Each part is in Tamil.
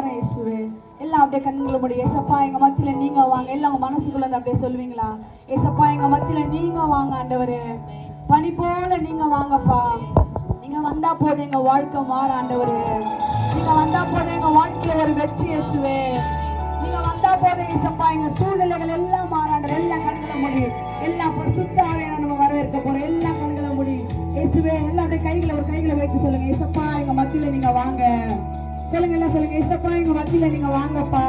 வாரம் இயேசுவே. எல்லாம் அப்படியே கண்களை மூடி, ஏசப்பா எங்க மத்தியில நீங்க வாங்க. எல்லாம் உங்க மனசுக்குள்ள அப்படியே சொல்லுவீங்களா? ஏசப்பா எங்க மத்தியில நீங்க வாங்க ஆண்டவரே, பனி போல நீங்க வாங்கப்பா. நீங்க வந்தா போதும் எங்க வாழ்க்கை மாற ஆண்டவரே. நீங்க வந்தா போதும் எங்க வாழ்க்கையில ஒரு வெற்றி இயேசுவே. நீங்க வந்தா போதும் ஏசப்பா எங்க சூழ்நிலைகள் எல்லாம் மாறாண்டவர். எல்லாம் கண்களை மூடி, எல்லாம் பரிசுத்த ஆவியான நம்ம வரவேற்க போறோம். எல்லாம் கண்களை மூடி இயேசுவே. எல்லாம் அப்படியே கைகளை ஒரு கைகளை வைத்து சொல்லுங்க, ஏசப்பா எங்க மத்தியில நீங்க வாங்க. சொல்லுங்க, எல்லாம் சொல்லுங்க, ஏசப்பா எங்க மத்தியில நீங்க வாங்கப்பா.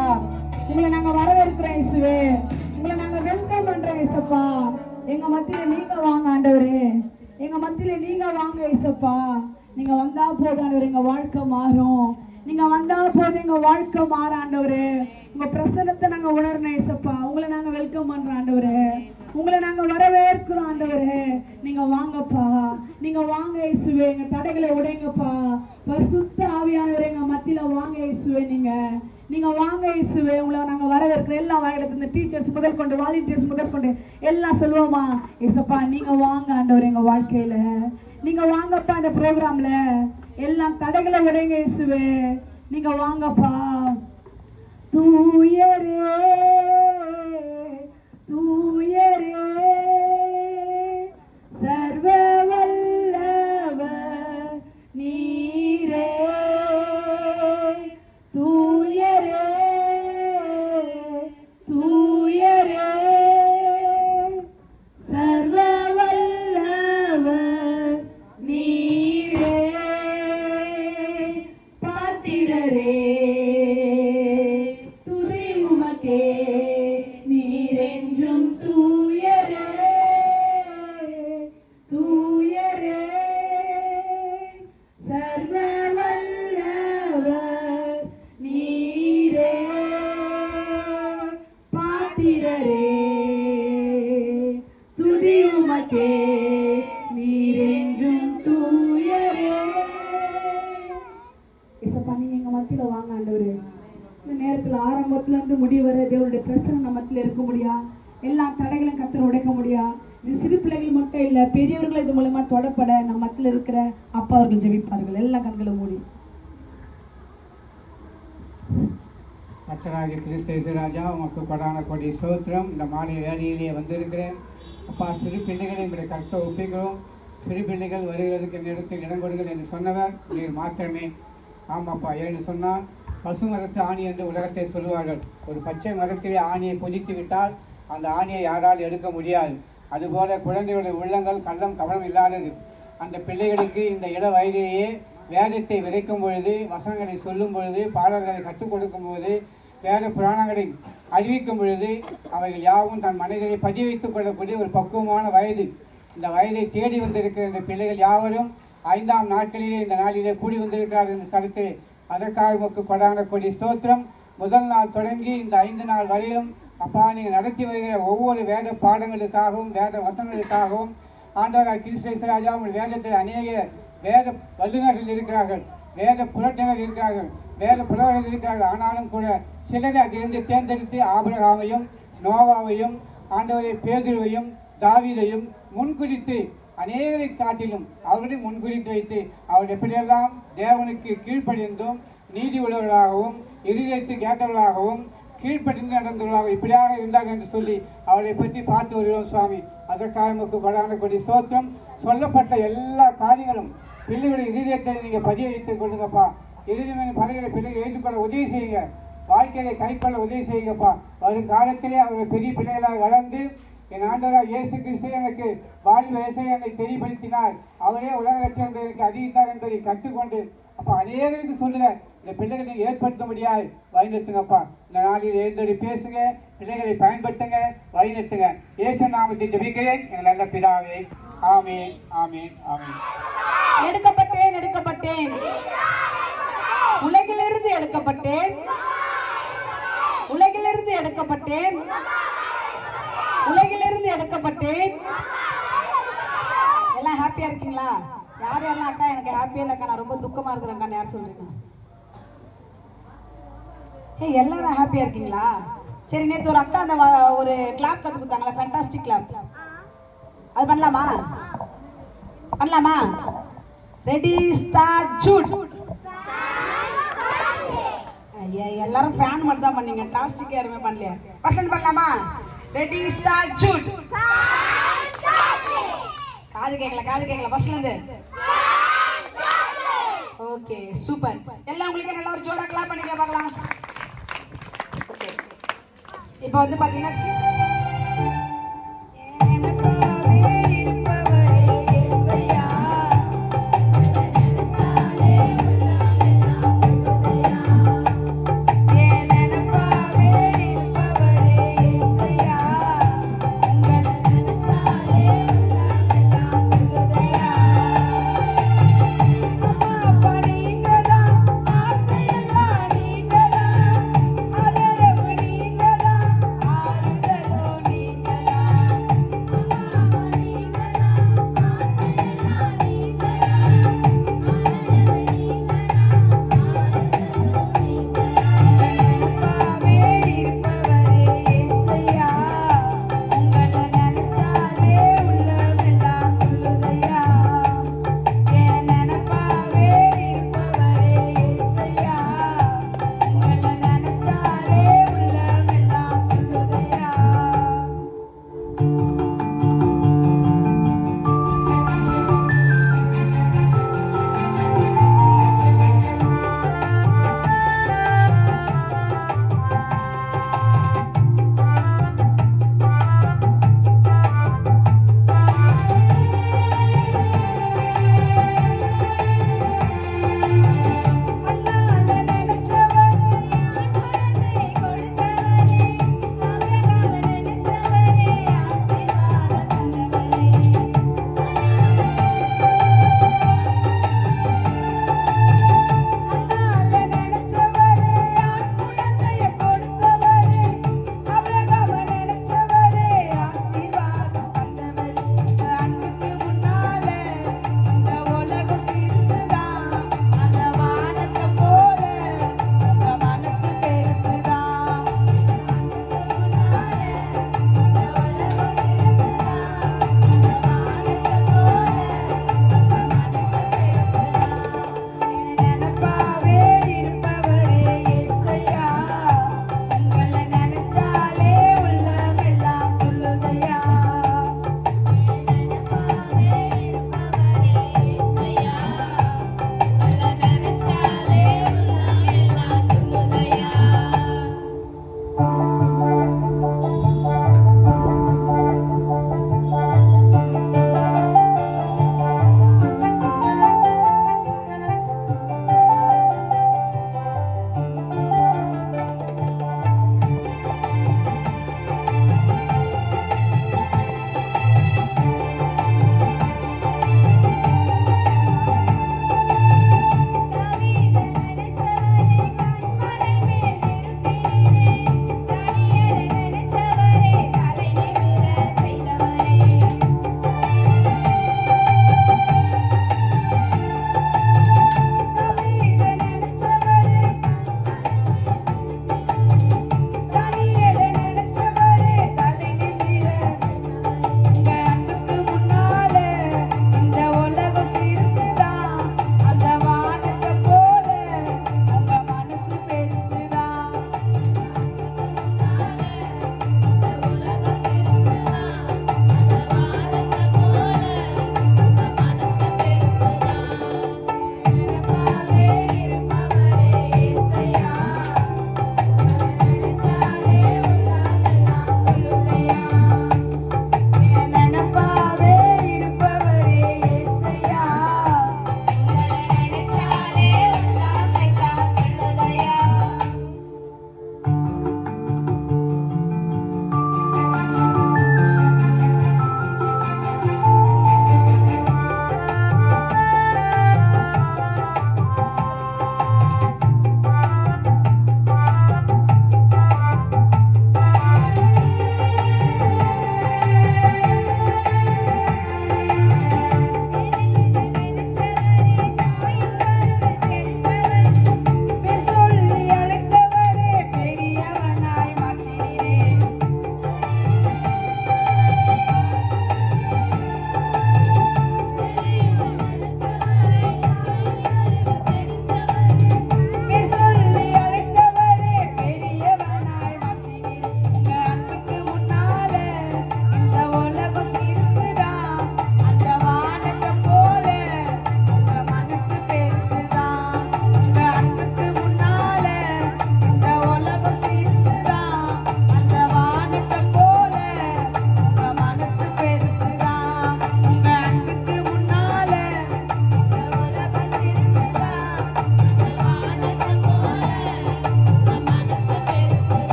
உங்களை நாங்க வரவேற்கிறோம் இயேசுவே. உங்களை நாங்க வெல்கம் பண்றோம் ஏசப்பா. எங்க மத்தியில நீங்க வாங்க ஆண்டவரே. எங்க மத்தியில நீங்க வாங்க ஏசப்பா. நீங்க வந்தா போதும் ஆண்டவரே எங்க வாழ்க்கை மாறும். நீங்க வந்தா போதும் எங்க வாழ்க்கை மாற ஆண்டவரே. உங்க பிரசன்னத்தை நாங்க உணர்றோம் ஏசப்பா. உங்களை நாங்க வெல்கம் பண்றோம் ஆண்டவரே. உங்களை நாங்க வரவேற்கிறோம் ஆண்டவரே. நீங்க வாங்கப்பா, நீங்க வாங்க இயேசுவே. எங்க தடைகளை உடைங்கப்பா. பரிசுத்த ஆவியானவரே எங்க மத்தியில வாங்க இயேசுவே. நீங்க வாங்க இயேசுவே. உங்களை நாங்க வரவேற்கிறோம். எல்லா வாயிலத்துல இந்த டீச்சர்ஸ் முதல் கொண்டு வாலண்டியர்ஸ் முதல் கொண்டு எல்லாம் சொல்லுவோமா, ஏசப்பா நீங்க வாங்க ஆண்டவரே எங்க வாழ்க்கையில. நீங்க வாங்கப்பா இந்த ப்ரோக்ராம்ல. எல்லாம் தடைகளை உடைங்க இயேசுவே. நீங்க வாங்கப்பா. தூயரே தூயரே சர்வ வல்லவர் நீரே. தூயரே தூயரே சர்வ வல்லவர் நீரே. பாத்திரரே துதி உமக்கே, நீரென்றும் தூயரே தூயரே சர்வ வல்லவர் நீரே. பாத்திரரே துதி உமக்கே, நீரென்றும் தூயரே. ஏசப்பா நீங்க எங்க மத்தியில வாங்க ஆண்டவரே. இந்த நேரத்துல ஆரம்பத்துல இருந்து முடிவு வரை தேவனுடைய பிரசனம் நம்ம மத்தியில இருக்க முடியா. எல்லா தடைகளும் கத்தரை உடைக்க முடியா. இது சிறு பிள்ளைகள் மட்டும் இல்ல, பெரியவர்கள் இது மூலமா தொடப்பட நம்ம மத்தியில இருக்கிற அப்பா அவர்கள் ஜெபிப்பார்கள். எல்லா கண்களும் மூடி. கர்த்தராகிய கிறிஸ்து ராஜா உமக்கு கொடான கொடி ஸ்தோத்திரம். இந்த மாலை வேலையிலேயே வந்திருக்கிறேன் அப்பா. சிறு பிள்ளைகளை எங்களுடைய கஷ்ட ஒப்பிக்கிறோம். சிறு பிள்ளைகள் வருகிறதுக்கு நேரத்தில் இடம் கொடுங்கள் என்று சொன்னவர் நீர் மாத்திரமே. ஆமாப்பா, ஏன்னு சொன்னால் பசு மரத்து ஆணி என்று உலகத்தை சொல்லுவார்கள். ஒரு பச்சை மரத்திலே ஆணியை பொதித்து விட்டால் அந்த ஆணியை யாரால் எடுக்க முடியாது. அதுபோல குழந்தைகளுடைய உள்ளங்கள் கள்ளம் கவனம் இல்லாதது. அந்த பிள்ளைகளுக்கு இந்த இள வயதிலேயே வேதத்தை விதைக்கும் பொழுது, வசனங்களை சொல்லும் பொழுது, பாடல்களை கற்றுக் கொடுக்கும் பொழுது, வேத புராணங்களை அறிவிக்கும் பொழுது அவைகள் யாவும் தன் மனிதனை பதிய வைத்துக் கொள்ளக்கூடிய ஒரு பக்குவமான வயது. இந்த வயதை தேடி வந்திருக்கிற இந்த பிள்ளைகள் யாவரும் 5ஆம் நாட்களிலே இந்த நாளிலே கூடி வந்திருக்கிறார்கள் இந்த ஸ்தலத்திலே. அதற்காக உமக்கு கொடான கொடி ஸ்தோத்திரம். முதல் நாள் தொடங்கி இந்த 5 நாள் வரையிலும் அப்பா நீங்கள் நடத்தி வருகிற ஒவ்வொரு வேத பாடங்களுக்காகவும் வேத வசனங்களுக்காகவும் ஆண்டவராக கிறிஸ்து ராஜா உங்கள் வேதத்தில் அநேக வேத வல்லுநர்கள் இருக்கிறார்கள், வேத புரட்டினர் இருக்கிறார்கள், வேத புலவர்கள் இருக்கிறார்கள். ஆனாலும் கூட சிலரை அதிலிருந்து தேர்ந்தெடுத்து ஆபிரகாமையும் நோவாவையும் ஆண்டவரை பேதுருவையும் தாவீதையும் முன்குறித்து அநேகரை காட்டிலும் அவர்களை முன்குறித்து வைத்து அவர் எப்படியெல்லாம் தேவனுக்கு கீழ்ப்படிந்தும் நீதி உள்ளவர்களாகவும் இருதயத்து கேட்டவர்களாகவும் கீழ்ப்படிந்து நடந்தவர்களாக இப்படியாக இருந்தார்கள் என்று சொல்லி அவரை பற்றி பார்த்து வருகிறோம் சுவாமி. அதற்காக நமக்கு கொடான கொடி ஸ்தோத்திரம். சொல்லப்பட்ட எல்லா காரியங்களும் பிள்ளைகளுடைய இருதயத்தை நீங்கள் பதிய வைத்துக் கொள்ளுங்கப்பா. இருதயம் படைகளை பிள்ளைகளை ஏற்றுக்கொள்ள உதவி செய்யுங்க. வாழ்க்கையை கைக்கொள்ள உதவி செய்யுங்கப்பா. வரும் காலத்திலே அவர்கள் பெரிய பிள்ளைகளாக வளர்ந்து என் ஆண்டவராக இயேசு கிறிஸ்து எனக்கு வாலிப வயசை என்னை தெளிவுபடுத்தினார், அவரே உலக லட்சம் எனக்கு அறிவித்தார் என்பதை கற்றுக்கொண்டு அப்போ அநேகருக்கு சொல்லுங்க. இந்த பிள்ளைகளை நீங்கள் ஏற்படுத்த முடியாது, வழிநடத்துங்கப்பா. இந்த நாளில் எழுந்தோடி பேசுங்க, பிள்ளைகளை பயன்படுத்துங்க, வழிநடத்துங்க. இயேசு நாமத்தை ஜெபிக்கிறேன் எங்கள் நல்ல பிதாவே. ஆமேன் ஆமேன் ஆமேன். எடுக்கப்பட்டேன் எடுக்கப்பட்டேன், உலகிலிருந்து எடுக்கப்பட்டேன், உலகிலிருந்து எடுக்கப்பட்டேன், உலகிலிருந்து எடுக்கப்பட்டேன். எல்லாம் ஹாப்பியா இருக்கீங்களா? யார் யாரெல்லாம் அக்கா எனக்கு ஹாப்பியா இல்லக்கா நான் ரொம்ப துக்கமா இருக்கிறேன் யார் சொல்றீங்க? எல்லாரும் ஹாப்பியா இருக்கீங்களா? சரி, நேற்று ஒரு அக்கா அந்த ஒரு கிளாப் கத்து கொடுத்தாங்களா, ஃபேண்டாஸ்டிக் கிளாப், அது பண்ணலாமா? பண்ணலாமா? Ready start shoot. எல்லாரும் ஃபேன் மட்டும் தான் பண்ணீங்க, டாஸ்டிக் யாருமே பண்ணலையா? வசந்த் பண்ணலாமா? Ready start shoot. காது கேட்கல ஃபர்ஸ்ட்ல இருந்து. Okay super. எல்லாம் உங்களுக்கு நல்லா ஒரு ஜோரா கிளாப் பண்ணிக்க பார்க்கலாம். ஓகே இப்போ வந்து பாத்தீங்கன்னா டீச்சர் நீங்க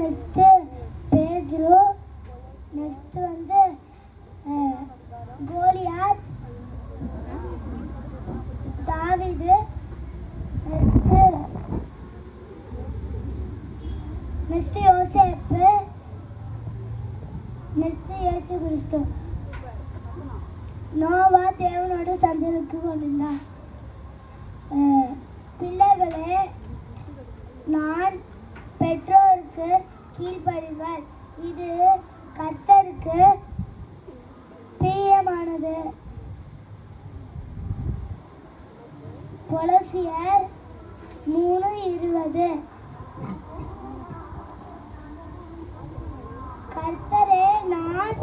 நெக்ஸ்ட்டு பேதுரு, நெக்ஸ்ட் வந்து கோலியாத், தாவீது, நெக்ஸ்ட் யோசேப்பு, நெக்ஸ்ட் இயேசு கிறிஸ்து. நோவா தேவனோடு சஞ்சரித்து கொண்டிருந்தார். பிள்ளைகளே, நான் பெற்றோருக்கு கீழ்ப்படிங்கள், இது கர்த்தருக்கு பிரியமானது. கொலோசியர் 3:20. கர்த்தரை நான்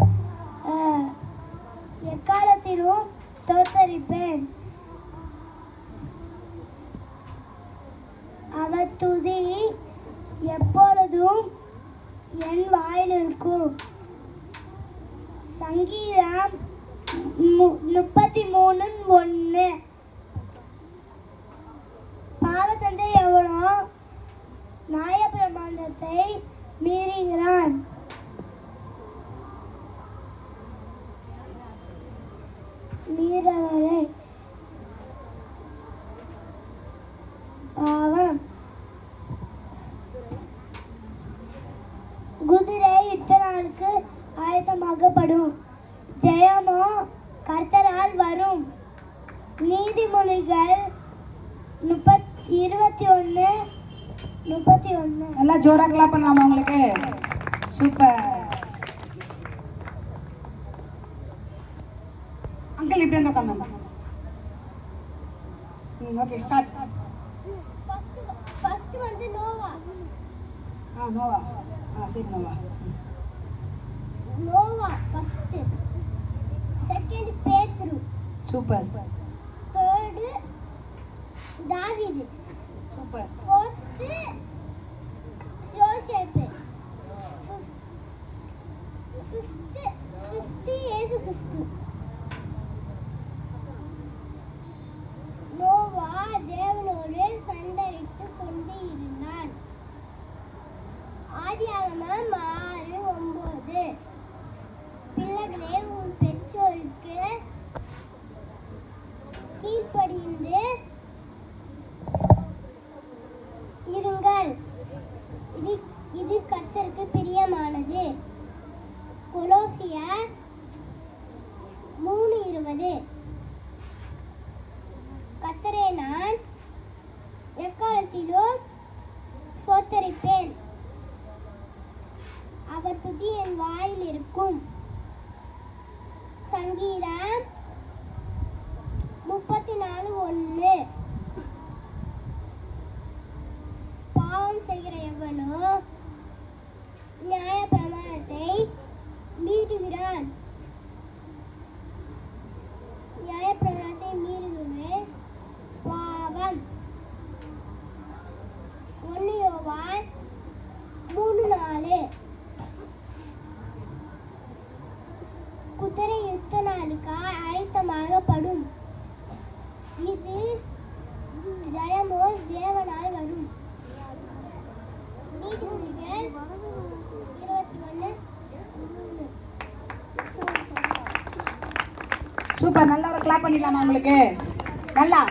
எக்காலத்திலும் ஸ்தோத்தரிப்பேன், அவர் துதி எப்பொழுதும் என் வாயில் இருக்கும். சங்கீதம் 33:1. பாவத்தந்தை எவனோ நியாயப்பிரமாணத்தை மீறுகிறான், மீறவரை பாவம். குதிரை யுத்தநாளுக்கு ஆயத்தமாகப்படும், ஜெயமோ கர்த்தரால் வரும். நீதிமொழிகள் 21:31. நல்லா ஜோரா கிளாப் பண்ணலாமா உங்களுக்கு? சூப்பர் அங்கிள், இப்படி வந்து உட்காந்துங்க. Okay, start. ஃபர்ஸ்ட் வந்து நோவா. நோவா. சரி, நோவா. நோவா ஃபர்ஸ்ட். செகண்ட் பேதுரு. சூப்பர். தேர்ட் தாவீது. சூப்பர். ஃபோர்த் யோசேப்பு. ஃபிஃப்த் இயேசு கிறிஸ்து. நோவா தேவனோடு சண்டரித்து கொண்டு இருந்தான். ஆதியாகமம் 6:9. பிள்ளைகளே, உன் பெற்றோருக்கு கீழ்ப்படிந்து இருங்கள், இது கர்த்தருக்கு பிரியமானது. கொலோசியர் 3:20. கர்த்தரை நான் எக்காலத்திலும் ஸ்தோத்தரிப்பேன், அவர் துதி என் வாயில் இருக்கும். சங்கீதம் 34:1. பாவம் செய்கிற எவனோ நியாயப்பிரமாணத்தை மீறுகிறான், நியாயப்பிரமாணத்தை மீறுகிறவன் பாவம். 1 யோவான் 3:4. குதிரை யுத்த நாளுக்கு ஆயத்தமாகப்படும், இது ஜெயமோ தேவனால் வரும். நீதிமொழிகள் 21:3. சூப்பர். நல்லா ஒரு கிளாப் பண்ணிடலாமா உங்களுக்கு? நல்லா.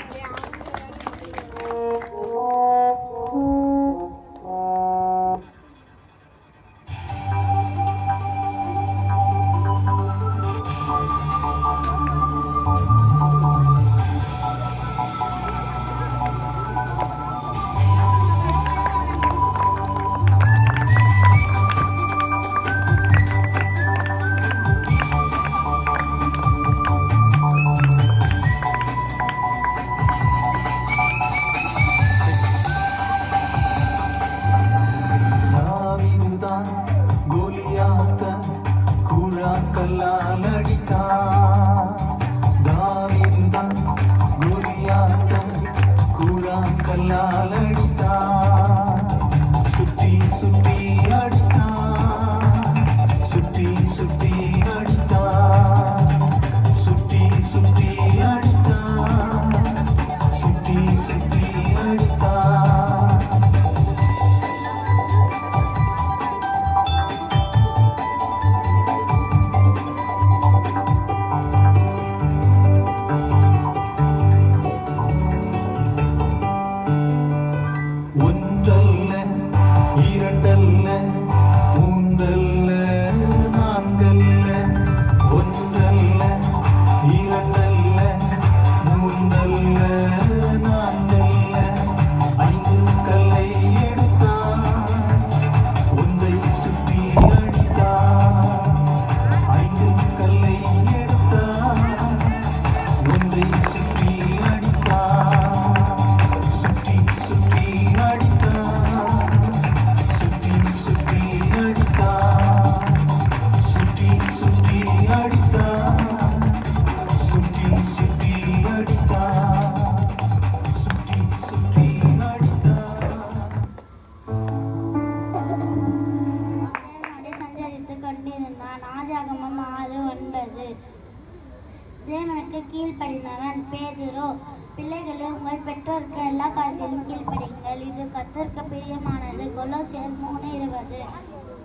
பார்க்கிலும் கீழ்ப்படிங்கள், இது கர்த்தருக்கு பிரியமானது. கொலோசியர் 3:20.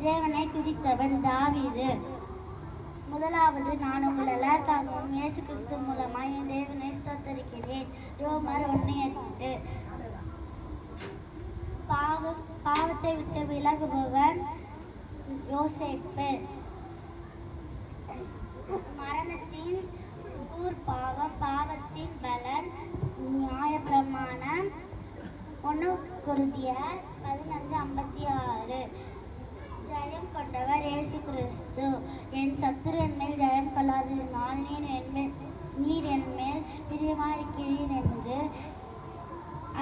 தேவனை துதித்தவன் தாவீது. முதலாவது, நான் உங்கள் எல்லாருக்காகவும் இயேசு கிறிஸ்து மூலமாய் என் தேவனை ஸ்தோத்தரிக்கிறேன். ரோமர் 1:8. பாவத்தை விட்டு விலகுபவன் யோசேப்பு. மரணத்தின் பாவம், பாவத்தின் பலன் நியாயப்பிரமாணம். 1 கொரிந்தியர் 11:56. ஜெயம் கொண்டவர் இயேசு கிறிஸ்து. என் சத்துரு என்மேல் ஜெயம் கொள்ளாததினால் நீர் என்மேல் பிரியமாயிருக்கிறீர் என்று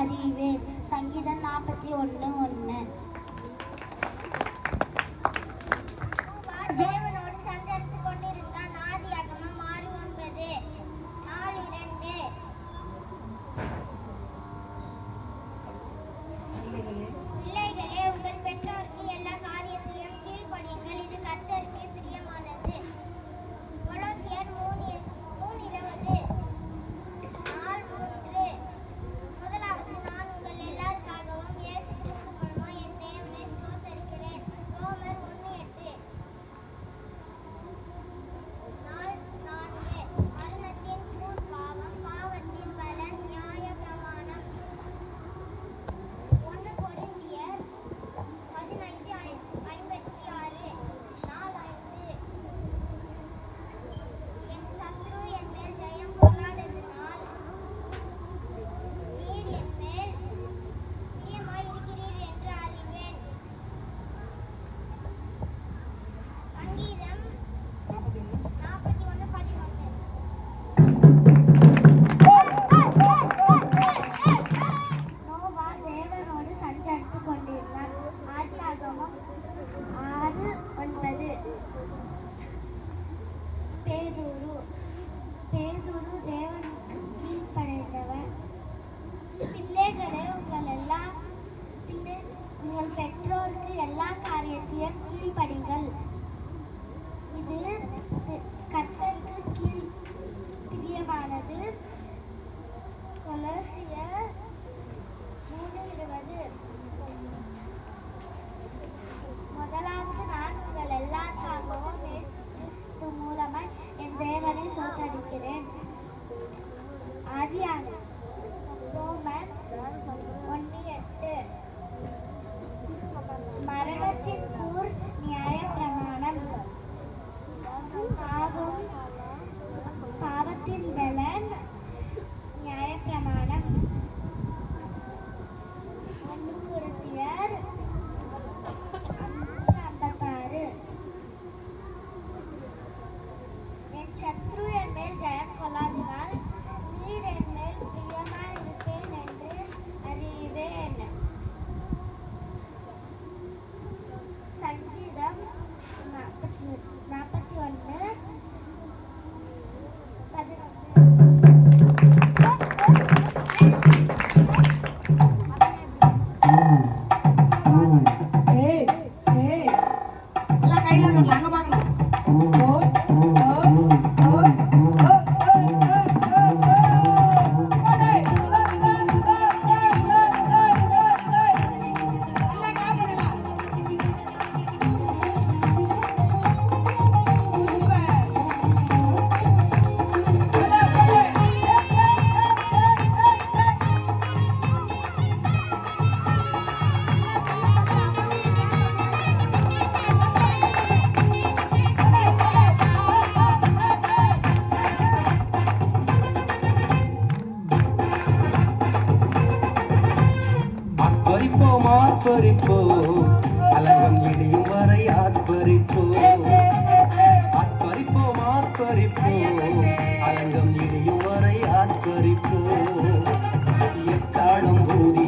அறிவேன். சங்கீதம் 41:1. தேவனோடு சஞ்சரித்து கொண்டிருந்தான். ஆதியாகமம் 6:9. 4:2. பிள்ளைகளே, உங்கள் பெற்றோருக்கு எல்லா காரியத்திலும் கீழ்ப்படியுங்கள், இது கர்த்தருக்கு பிரியமானது. கொலோசியர் 3:20. 4:3. முதலாவது, நான் உங்கள் எல்லாருக்காகவும் இயேசு கிறிஸ்து மூலமாய் என் தேவனை ஸ்தோத்தரிக்கிறேன். ரோமர் 1:8. 4:4. மரணத்தின் பாவம், பாவத்தின் பலன் நியாயப்பிரமாணம். 1 கொரிந்தியர் 15:56. 4:5. என் சத்துரு என் மேல் ஜெயம் கொள்ளாததினால் நீர் என் மேல் பிரியமாயிருக்கிறீர் என்று அறிவேன். சங்கீதம் 41:11. நோவா தேவனோடு சஞ்சரித்துக் கொண்டிருந்தான். ஆதியாகமம் 6:9. பேதுரு தேவனுக்கு கீழ்ப்படைந்தவன். பிள்ளைகளே, உங்கள் பெற்றோருக்கு எல்லா காரியத்தையும் கீழ்ப்படிங்கள், இது கர்த்தருக்கு பிரியமானது. கொலோசியர் 3:20. முதலாவது, நான் உங்கள் எல்லாருக்காகவும் இயேசு கிறிஸ்து மூலமாய் என் தேவனை ஸ்தோத்தரிக்கிறேன். ஆதியாகமம். ரோமர் 1:8. மரணத்தின் நியாயப்பிரமாணம். பாவத்தின் பலன் நியாயப்பிரமாணம். 1 கொரிந்தியர் 5:56. என் சத்ரு என் மேல் ஜெயம் கொள்ளாததினால் நீர் என் மேல் பிரியமாயிருப்பேன் என்று அறிவேன். சங்கீதம் 41:11. ஏய் ஏய் எல்லாம் கையில தரல, அங்க பார்க்கணும். ஓய் ஓய் ஓய் ஆர்ப்பரிப்போ அலங்கம் இடியும் வரை ஆர்ப்பரிப்போ ஆர்ப்பரிப்போம் ஆர்ப்பரிப்போ அலங்கம் இடியும் வரை ஆர்ப்பரிப்போ எக்காலம் ஊதி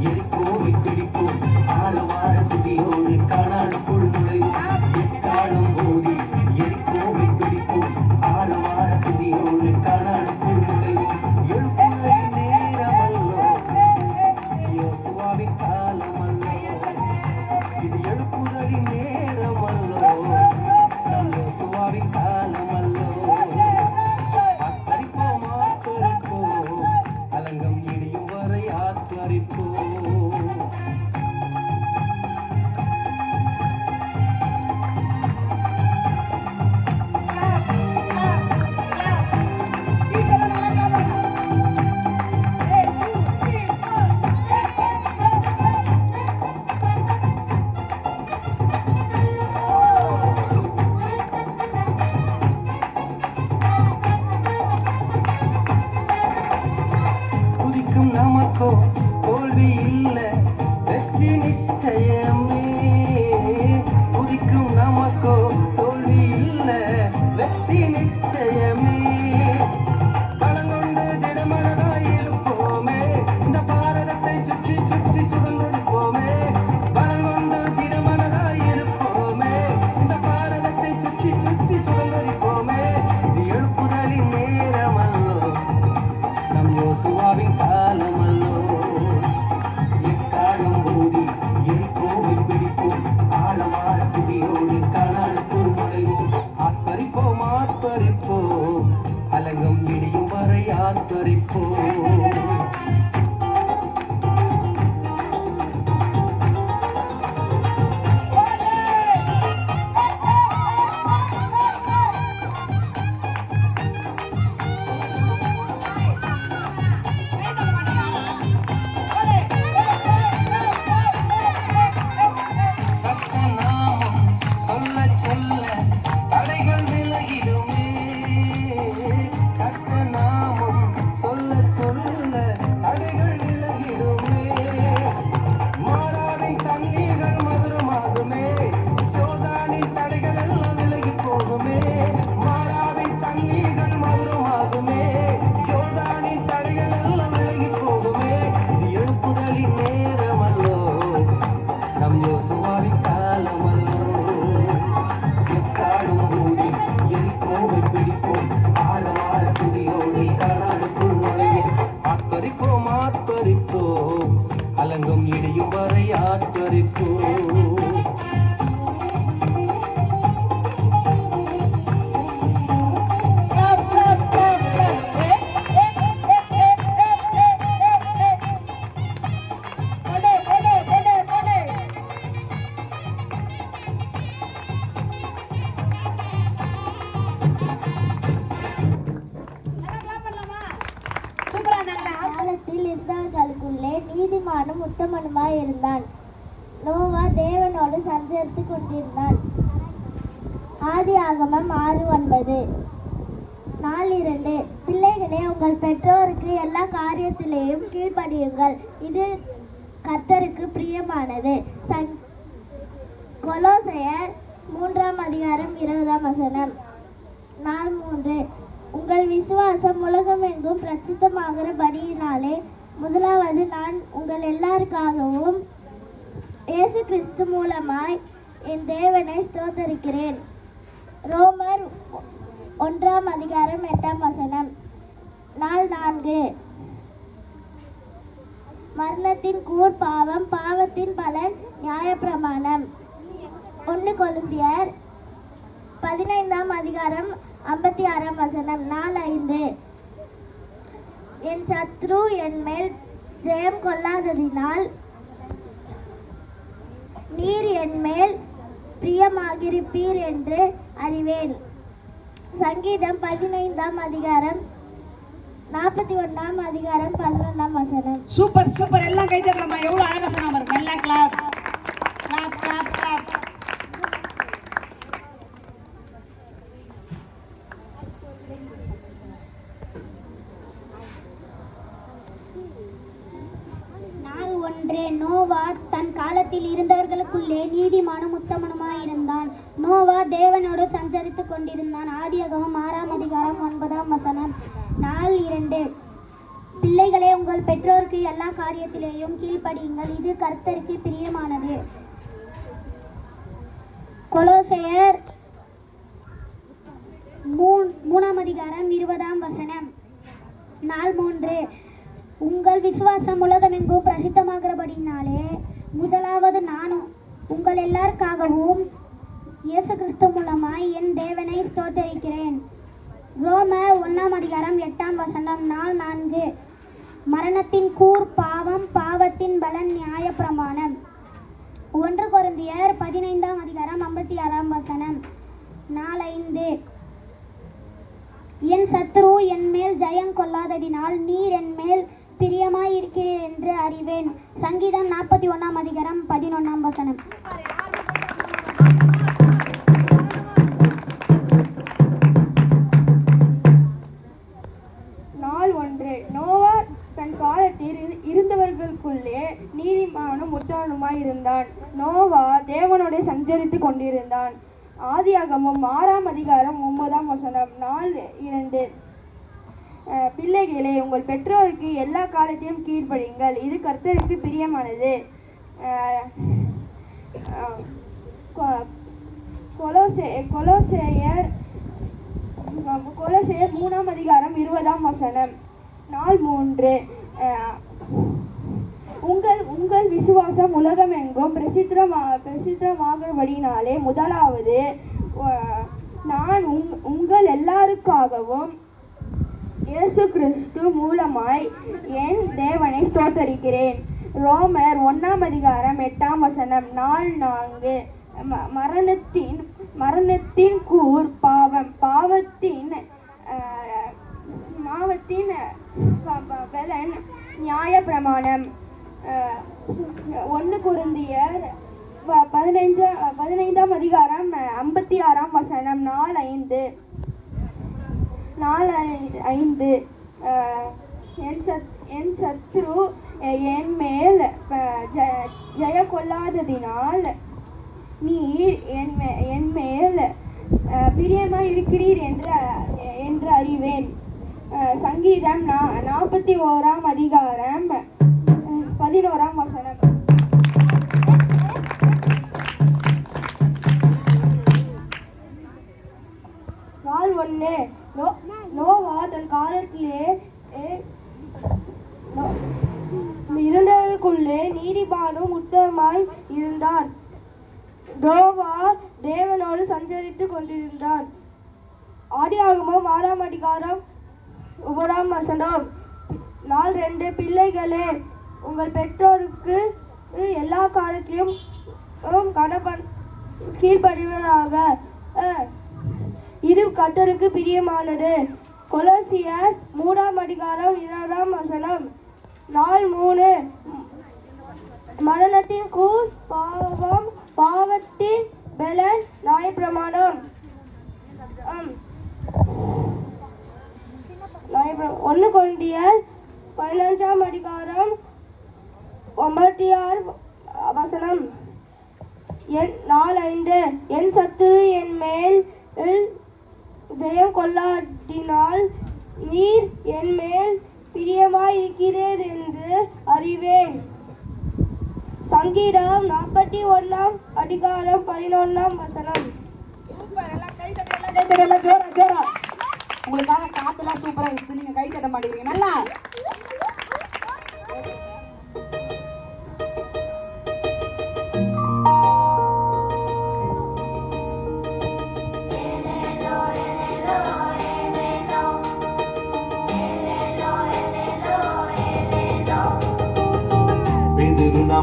எரிக்கோவை பிடிப்போம் ஆரவார துதியோடு காணாடுக்குள் நுழைவோம் எக்காலம் ஊதி எரிக்கோவை பிடிப்போம் ஆரவார துதியோடு காணாடுக்குள் நுழைவோம் எழுப்புரை நேரமல்லோ யோசுவாவின் காலமல்லோ துதிக்கும் நமக்கோ தோல்வி இல்லை, வெற்றி நிச்சயமே. துதிக்கும் நமக்கோ தோல்வி இல்லை, வெற்றி நிச்சயமே. பலங்கொண்டு திடமனதாய் இருப்போமே, இந்த பாரதத்தை சுற்றி சுற்றி சுழந்திருப்போமே. பலங்கொண்டு திடமனதாய் இருப்போமே, இந்த பாரதத்தை சுற்றி சுற்றி சுழந்திருப்போமே. இது எழுப்புதலின் நேரமல்லோ, நம் யோசுவாவின் காலமல்லோ. எக்காலம் ஊதி எரிகோவை பிடிப்போம், ஆழமான துதியோடு கானானுக்குள் நுழைவோம். ஆர்ப்பரிப்போம் ஆர்ப்பரிப்போம், அலங்கம் இடியும் வரை ஆர்ப்பரிப்போம். கர்த்தர் நாமம் சொல்ல சொல்ல தடைகள் விலகிடுமே. கர்த்தர் நாமம் சொல்ல சொல்ல தடைகள் விலகிடுமே. மாறாவின் தண்ணீர்கள் மதுரமாகுமே, யோர்தானின் தடைகள் எல்லாம் விலகி போகுமே. மாறாவின் தண்ணீர்கள் மதுரமாகுமே, யோர்தானின் தடைகள் எல்லாம் விலகி போகுமே. இது எழுப்புதலின் நேரமல்லோ, நம் யோசுவாவின் காலமல்லோ. எக்காலும் ஊதி எரிகோவை பிடிப்போம், ஆழமான துதியோடு கானானுக்குள் நுழைவோம். ஆர்ப்பரிப்போம் ஆர்ப்பரிப்போம், அலங்கம் இடியும் வரை ஆர்ப்பரிப்போம். காலத்தில் இருந்தவர்களுக்குள்ளே நீதிமானும் உத்தமனுமாய் இருந்தான். நோவா தேவனோடு சஞ்சரித்து கொண்டிருந்தான். ஆதியாகமம் 6:9. 4:2. பிள்ளைகளே, உங்கள் பெற்றோருக்கு எல்லா காரியத்திலேயும் கீழ்ப்படியுங்கள், இது கர்த்தருக்கு பிரியமானது. கொலோசையர் 3:20. 4:3. உங்கள் விசுவாசம் உலகமெங்கும் பிரசித்தமாகிறபடியினாலே முதலாவது நான் உங்கள் எல்லாருக்காகவும் இயேசு கிறிஸ்து மூலமாய் என் தேவனை ஸ்தோத்தரிக்கிறேன். ரோமர் 1:8. 4:4. மரணத்தின் கூர் பாவம், பாவத்தின் பலன் நியாயப்பிரமாணம். 1 கொரிந்தியர் 15:56. 4:5. என் சத்ரு என் மேல் ஜெயம் கொள்ளாததினால் நீர் என் மேல் பிரியமாகிருப்பீர் என்று அறிவேன். சங்கீதம் 15:41. 11:11. சூப்பர் சூப்பர், எல்லாம் கை தட்டலாமா? எவ்வளவு அழகா சொன்னா பாருங்க. நல்லா clap clap clap clap. Noah தன் காலத்தில் இருந்தவர்களுக்குள்ளே நீதிமானும் உத்தமனுமாயிருந்தான். நோவா தேவனோடு சஞ்சரித்துக் கொண்டிருந்தான். ஆதியாகமம் 6:9. 4:2. பிள்ளைகளே, உங்கள் பெற்றோருக்கு எல்லா காரியத்திலேயும் கீழ்ப்படியுங்கள், இது கர்த்தருக்கு பிரியமானது. கொலோசையர் 3:20. 4:3. உங்கள் விசுவாசம் உலகமெங்கும் பிரசித்தமாகிறபடினாலே முதலாவது நானும் உங்கள் எல்லாருக்காகவும் இயேசு கிறிஸ்து மூலமாய் என் தேவனை ஸ்தோத்தரிக்கிறேன். ரோமர் 1:8. 4:4. மரணத்தின் கூர் பாவம், பாவத்தின் பலன் நியாயப்பிரமாணம். 1 கொரிந்தியர் 15ஆம் அதிகாரம் 56ஆம் வசனம். 4:5. என் சத்துரு என் மேல் ஜெயம் கொள்ளாததினால் நீர் என் மேல் பிரியமாயிருக்கிறீர் என்று அறிவேன். சங்கீதம் 41ஆம் அதிகாரம் 11ஆம் வசனம். நாள் 1. நோவா தன் காலத்தில் இருந்தவர்களுக்குள்ளே நீதிமானும் உத்தமனுமாய் இருந்தான். நோவா தேவனோடு சஞ்சரித்து கொண்டிருந்தான். ஆதியாகமம் 6ஆம் அதிகாரம் 9ஆம் வசனம். 4:2. பிள்ளைகளே, உங்கள் பெற்றோருக்கு எல்லா காலத்தையும் கீழ்ப்படியுங்கள், இது கர்த்தருக்கு பிரியமானது. கொலோசேயர் 3ஆம் அதிகாரம் 20ஆம் வசனம். 4:3. உங்கள் விசுவாசம் உலகமெங்கும் பிரசித்தமாகிறபடினாலே முதலாவது நான் உங்கள் எல்லாருக்காகவும் இயேசு கிறிஸ்து மூலமாய் என் தேவனை ஸ்தோத்தரிக்கிறேன். ரோமர் 1ஆம் அதிகாரம் 8ஆம் வசனம். 4:4. மரணத்தின் கூர் பாவம், பாவத்தின் பலன் நியாயப்பிரமாணம். 1 கொரிந்தியர் 15ஆம் அதிகாரம் 56ஆம் வசனம். 4:5. என் சத்ரு என் மேல் ஜெய கொள்ளாததினால் நீர் என் மேல் பிரியமாய் இருக்கிறீர் என்று அறிவேன். சங்கீதம் 41ஆம் அதிகாரம் 11ஆம் வசனம். நாள் 1. நோவா தன் காலத்திலே இருந்தவர்களுக்குள்ளே நீதிமானும் உத்தமமாய் இருந்தான். நோவா தேவனோடு சஞ்சரித்து கொண்டிருந்தான். ஆதியாகமம் 6ஆம் அதிகாரம் 9ஆம் வசனம். 4:2. பிள்ளைகளே, உங்கள் பெற்றோருக்கு எல்லா காலத்திலும் கீழ்ப்படிவதாக, இது கர்த்தருக்கு பிரியமானது. கொலோசியர் 3ஆம் அதிகாரம் 2ஆம் வசனம். 4:3. மரணத்தின் கூர் பாவம், பாவத்தின் பலன் நியாயப்பிரமாணம். 1 கொரிந்தியர் 15ஆம் அதிகாரம் 96 வசனம். 4:5. என் சத்துரு என் மேல் ஜெயம் கொள்ளாட்டினால் நீர் என் மேல் பிரியமாய் இருக்கிறீர் என்று அறிவேன். சங்கீதம் 41ஆம் அதிகாரம் 11ஆம் வசனம். ஜோரா உங்களுக்காக காத்தெல்லாம் சூப்பரா இருக்கு. நீங்க கை தட்ட மாட்டேங்கிறீங்க. நல்லா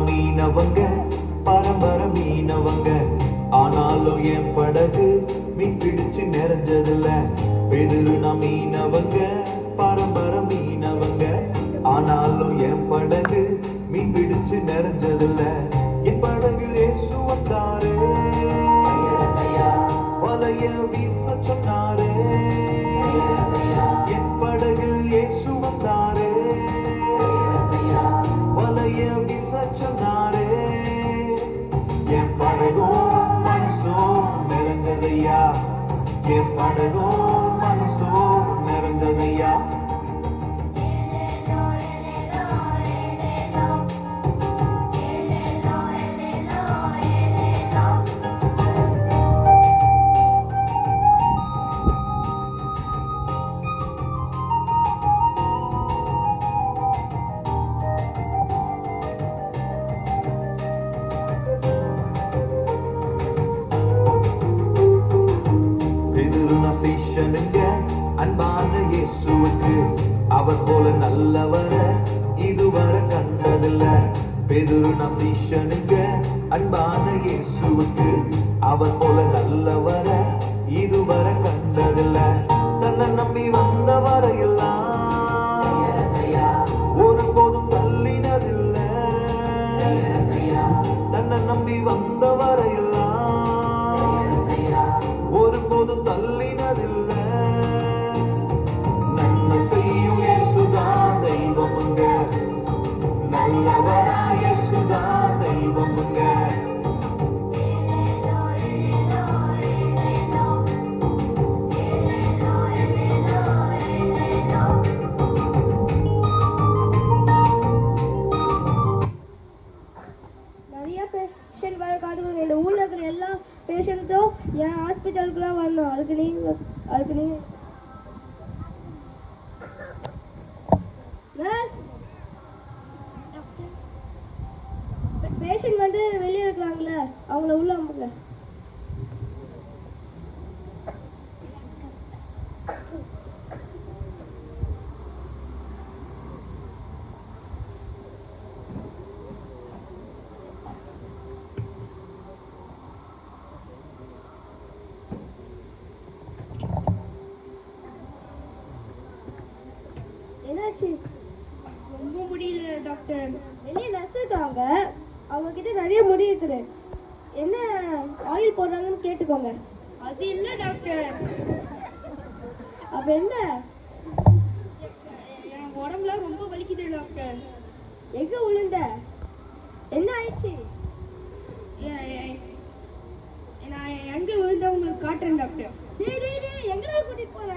மீனவங்க பரம்பர மீனவங்க, ஆனாலும் என் படகு மீன் பிடிச்சு நிறைஞ்சதில்ல. பெருனா மீனவங்க பரம்பர மீனவங்க, ஆனாலும் என் படகு மீன் பிடிச்சு நிறைஞ்சதில்ல. என் படகு இயேசு வந்தாரே, வலைய வீச சொன்னாரே. என் படகு இயேசு வந்தாரே, வலைய வீச சொன்னாரே. என் படகோ மனசோ நிறைஞ்சதையா, என் படகோ மனசோ நிறைஞ்சதையா. அவர் போல நல்லவர இதுவரை கண்டதில்ல. பேதுரு நசீஷனுக்கு அன்பான இயேசுவுக்கு அவர் போல நல்லவர இதுவரை கண்டதில்ல. தன்னை நம்பி வந்தவரையெல்லாம் ஒருபோதும் தள்ளினதில்ல. தன்னை நம்பி வந்தவரையெல்லாம் ஒருபோதும் தள்ளினதில்ல. நன்மை செய்யும் இயேசுதான் தெய்வமுங்க, நல்லவரா இயேசுதான் தெய்வமுங்க. நிறைய பேஷண்ட் வர காத்துக்கணும். இந்த ஊரில் இருக்கிற எல்லா பேஷண்ட்டும் என் ஹாஸ்பிட்டலுக்குலாம் வரணும். அதுக்கு நீங்கள் நர்ஸ், பேஷண்ட் வந்து வெளியே இருக்கிறாங்களே அவங்கள உள்ள அனுப்புங்க. என்னாச்சு? ரொம்ப முடியல டாக்டர். வெளியே நர்ஸ் இருக்காங்க, அவங்க கிட்ட நிறைய முடி இருக்குது. என்ன ஆயில் போடுறாங்கன்னு கேட்டுக்கோங்க. அது இல்லை டாக்டர். அப்ப என்ன? என் உடம்புல ரொம்ப வலிக்குது டாக்டர். எங்க விழுந்த? என்ன ஆயிடுச்சு? நான் எங்க விழுந்த உங்களுக்கு காட்டுறேன் டாக்டர். எங்கடா கூட்டிட்டு போற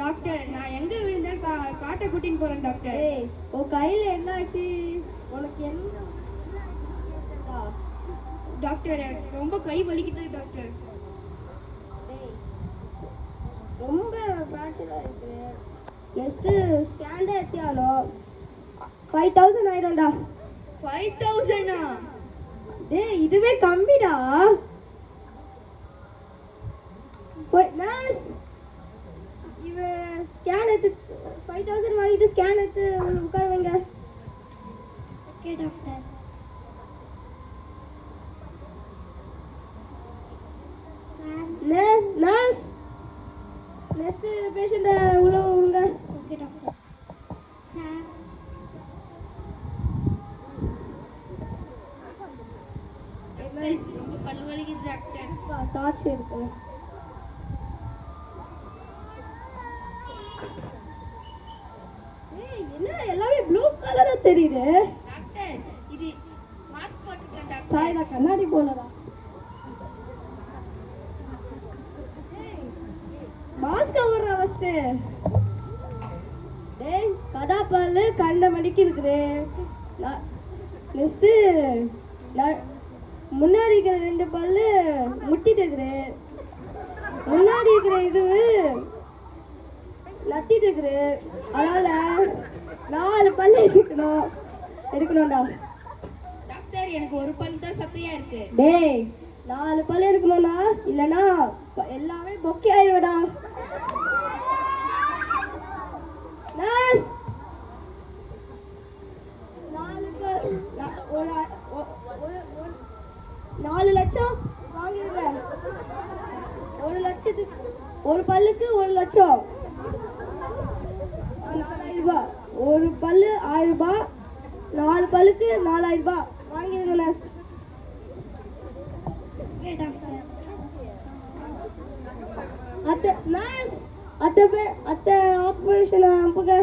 டாக்டர்? நான் எங்க விழுந்தேன் காட்டை கூட்டின்னு போறேன் டாக்டர். உன் கையில என்ன ஆச்சு? உனக்கு என்ன டாக்டர்? எனக்கு ரொம்ப கை வலிக்குது டாக்டர். ரொம்ப பிராக்சரா இருக்கு. நெக்ஸ்ட் ஸ்கேன் எடுத்தாலும் 5000 ஆயிடும்டா. 5000? டேய் இதுவே கம்மிடா. நர்ஸ், இவ ஸ்கேன் எடுத்து 5000 வாங்கிட்டு ஸ்கேன் எடுத்து உட்கார வைங்க. Okay doctor. நர்ஸ், நெக்ஸ்ட் பேஷண்ட உள்ள விடுங்க. Okay doctor. சார், ரொம்ப பல்லு வலிக்குது டாக்டர். டார்ச் இருக்கு. என்ன எல்லாமே ப்ளூ கலரா தெரியுது டாக்டர்? இது மாஸ்க் போட்டுட்டேன் டாக்டர். சாய்டா கண்ணாடி போலடா. மாஸ்க் போடுற ஃபர்ஸ்ட். டேய் கடா பல்லு கண்ட மடிக்கு இருக்குது. நெக்ஸ்ட் முன்னாடி இருக்கிற 2 பல்லு முட்டிட்டு இருக்குது. முன்னாடி இருக்கிற இது நத்திட்டு இருக்குது. அதனால 4 பல்லு எடுக்கணும்டா டாக்டர். எனக்கு ஒரு பல் தான் சத்தையா இருக்கு. டேய் 4 பல்லு எடுக்கணும்டா, இல்லனா எல்லாமே பொக்கே ஆயிடுடா. நர்ஸ், 4 லட்சம் வாங்கிடுங்க. 1 லட்சத்துக்கு ஒரு பல்லுக்கு 1 லட்சம். 4000 ரூபாய். ஒரு பல்லு 1000 ரூபாய். 4 பல்லுக்கு 4000 ரூபாய் வாங்கிடுங்க நர்ஸ். அத்தை நர்ஸ், அத்தை ஆபரேஷன் அனுப்புங்க.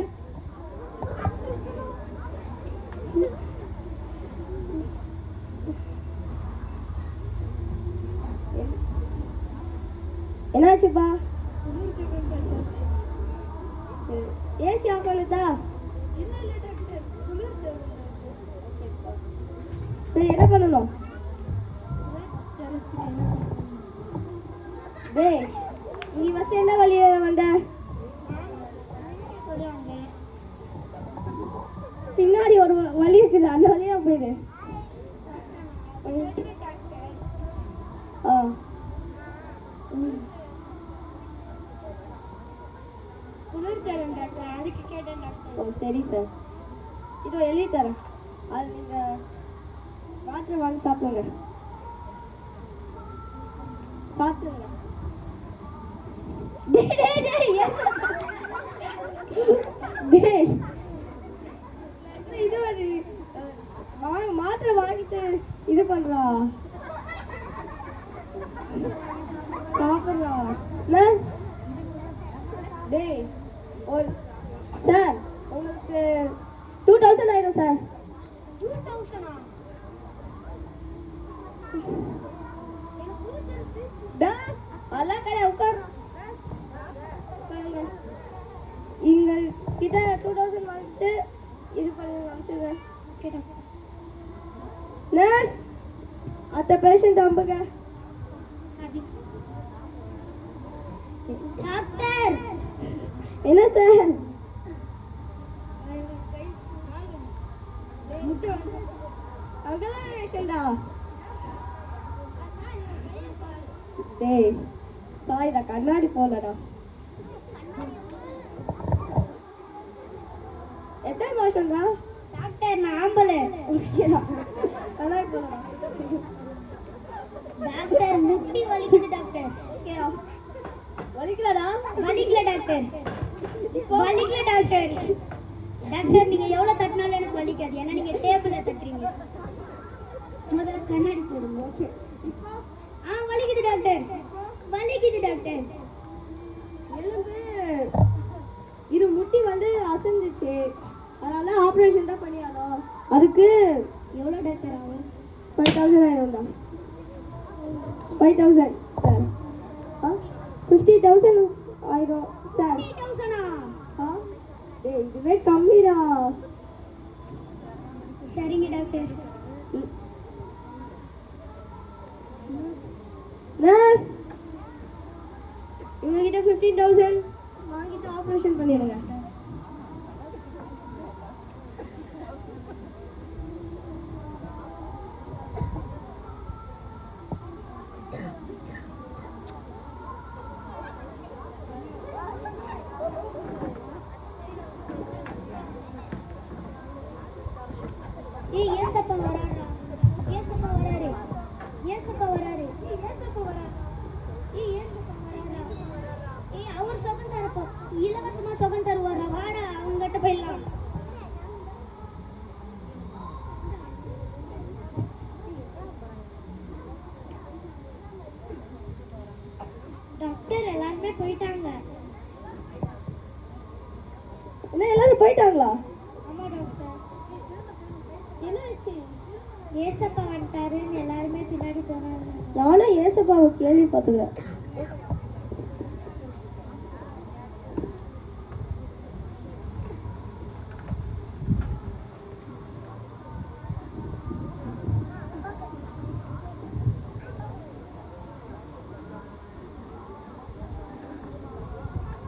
என்னாச்சுப்பா? ஏசி ஆஃப் பண்ணுதா? சரி என்ன பண்ணணும்? டேய் நீ ஃபர்ஸ்ட் என்ன வழியா வந்த? பின்னாடி ஒரு வழி இருக்குது, அந்த வழியா போயிடு. குளிர்தரம் டாக்டர். அது நீங்கள் மாத்திரை வாங்கி சாப்பிடுங்க. சாப்பிடுங்க. டேய் டேய் டேய் டேய் இது ஒரு மாத்திரை வாங்கிட்டு இது பண்றா சாப்பிட்றா. டேய் ஒரு சார் உங்களுக்கு 2000 ஆயிடும் சார். 2000 அதெல்லாம் கிடையாது. உட்காருங்க. இங்க கிட்ட 2000 வாங்கிட்டு இது பண்ணி வாங்கிச்சுங்க. நர்ஸ் அத்த பேஷண்ட் அம்புங்க. டாக்டர் என்ன சார் அங்கெல்லாம் பேஷண்டா? டேய் சாரிடா கண்ணாடி போலடா. எத்தனை மாசம்டா? டாக்டர் நான் ஆம்பளை. ஓகேடா கண்ணாடி போலடா. டாக்டர் முட்டி வலிக்குது டாக்டர். ஓகேடா வலிக்கலடா? வலிக்கல டாக்டர். வலிக்கல டாக்டர். டாக்டர் நீங்க எவ்வளவு தட்டினாலும் எனக்கு வலிக்காது. ஏன்னா நீங்க டேபிள்ல தட்டுறீங்க. முதல்ல கண்ணாடி போடுங்க. ஓகே. வலிக்குது டாக்டர். வலிக்குது டாக்டர். எலும்பு இது முட்டி வந்து அசந்துச்சு, அதனால ஆப்ரேஷன் தான் பண்ணியானோம். அதுக்கு எவ்வளவு டாக்டர் ஆகும்? 5000 ஆயிரும்டா. 5000 சார். 50,000 ஆயிரும் சார். 50,000 டேய் இதுவே கம்மிடா. சரிங்க டாக்டர். நர்ஸ் இவங்ககிட்ட 15,000 வாங்கிட்டு ஆப்ரேஷன் பண்ணிடுங்க. ஏசப்பா வராரா? ஏசப்பா வராரு. ஏசப்பா வராரு. ஏசப்பா வராரு. ஏசப்பா வராரா? அவர் சுகம் தரப்போ இலவசமா சுகம் தருவாரா? வாடா அவங்ககிட்ட போயிடலாம். டாக்டர் எல்லாருமே போயிட்டாங்க. என்ன எல்லாரும் போயிட்டாங்களா? ஆமா டாக்டர். என்னாச்சு? ஏசப்பா வந்துட்டாருன்னு எல்லாருமே பின்னாடி போனாங்க. நானும் ஏசப்பாவை கேள்விப்பட்டுக்கிறேன்.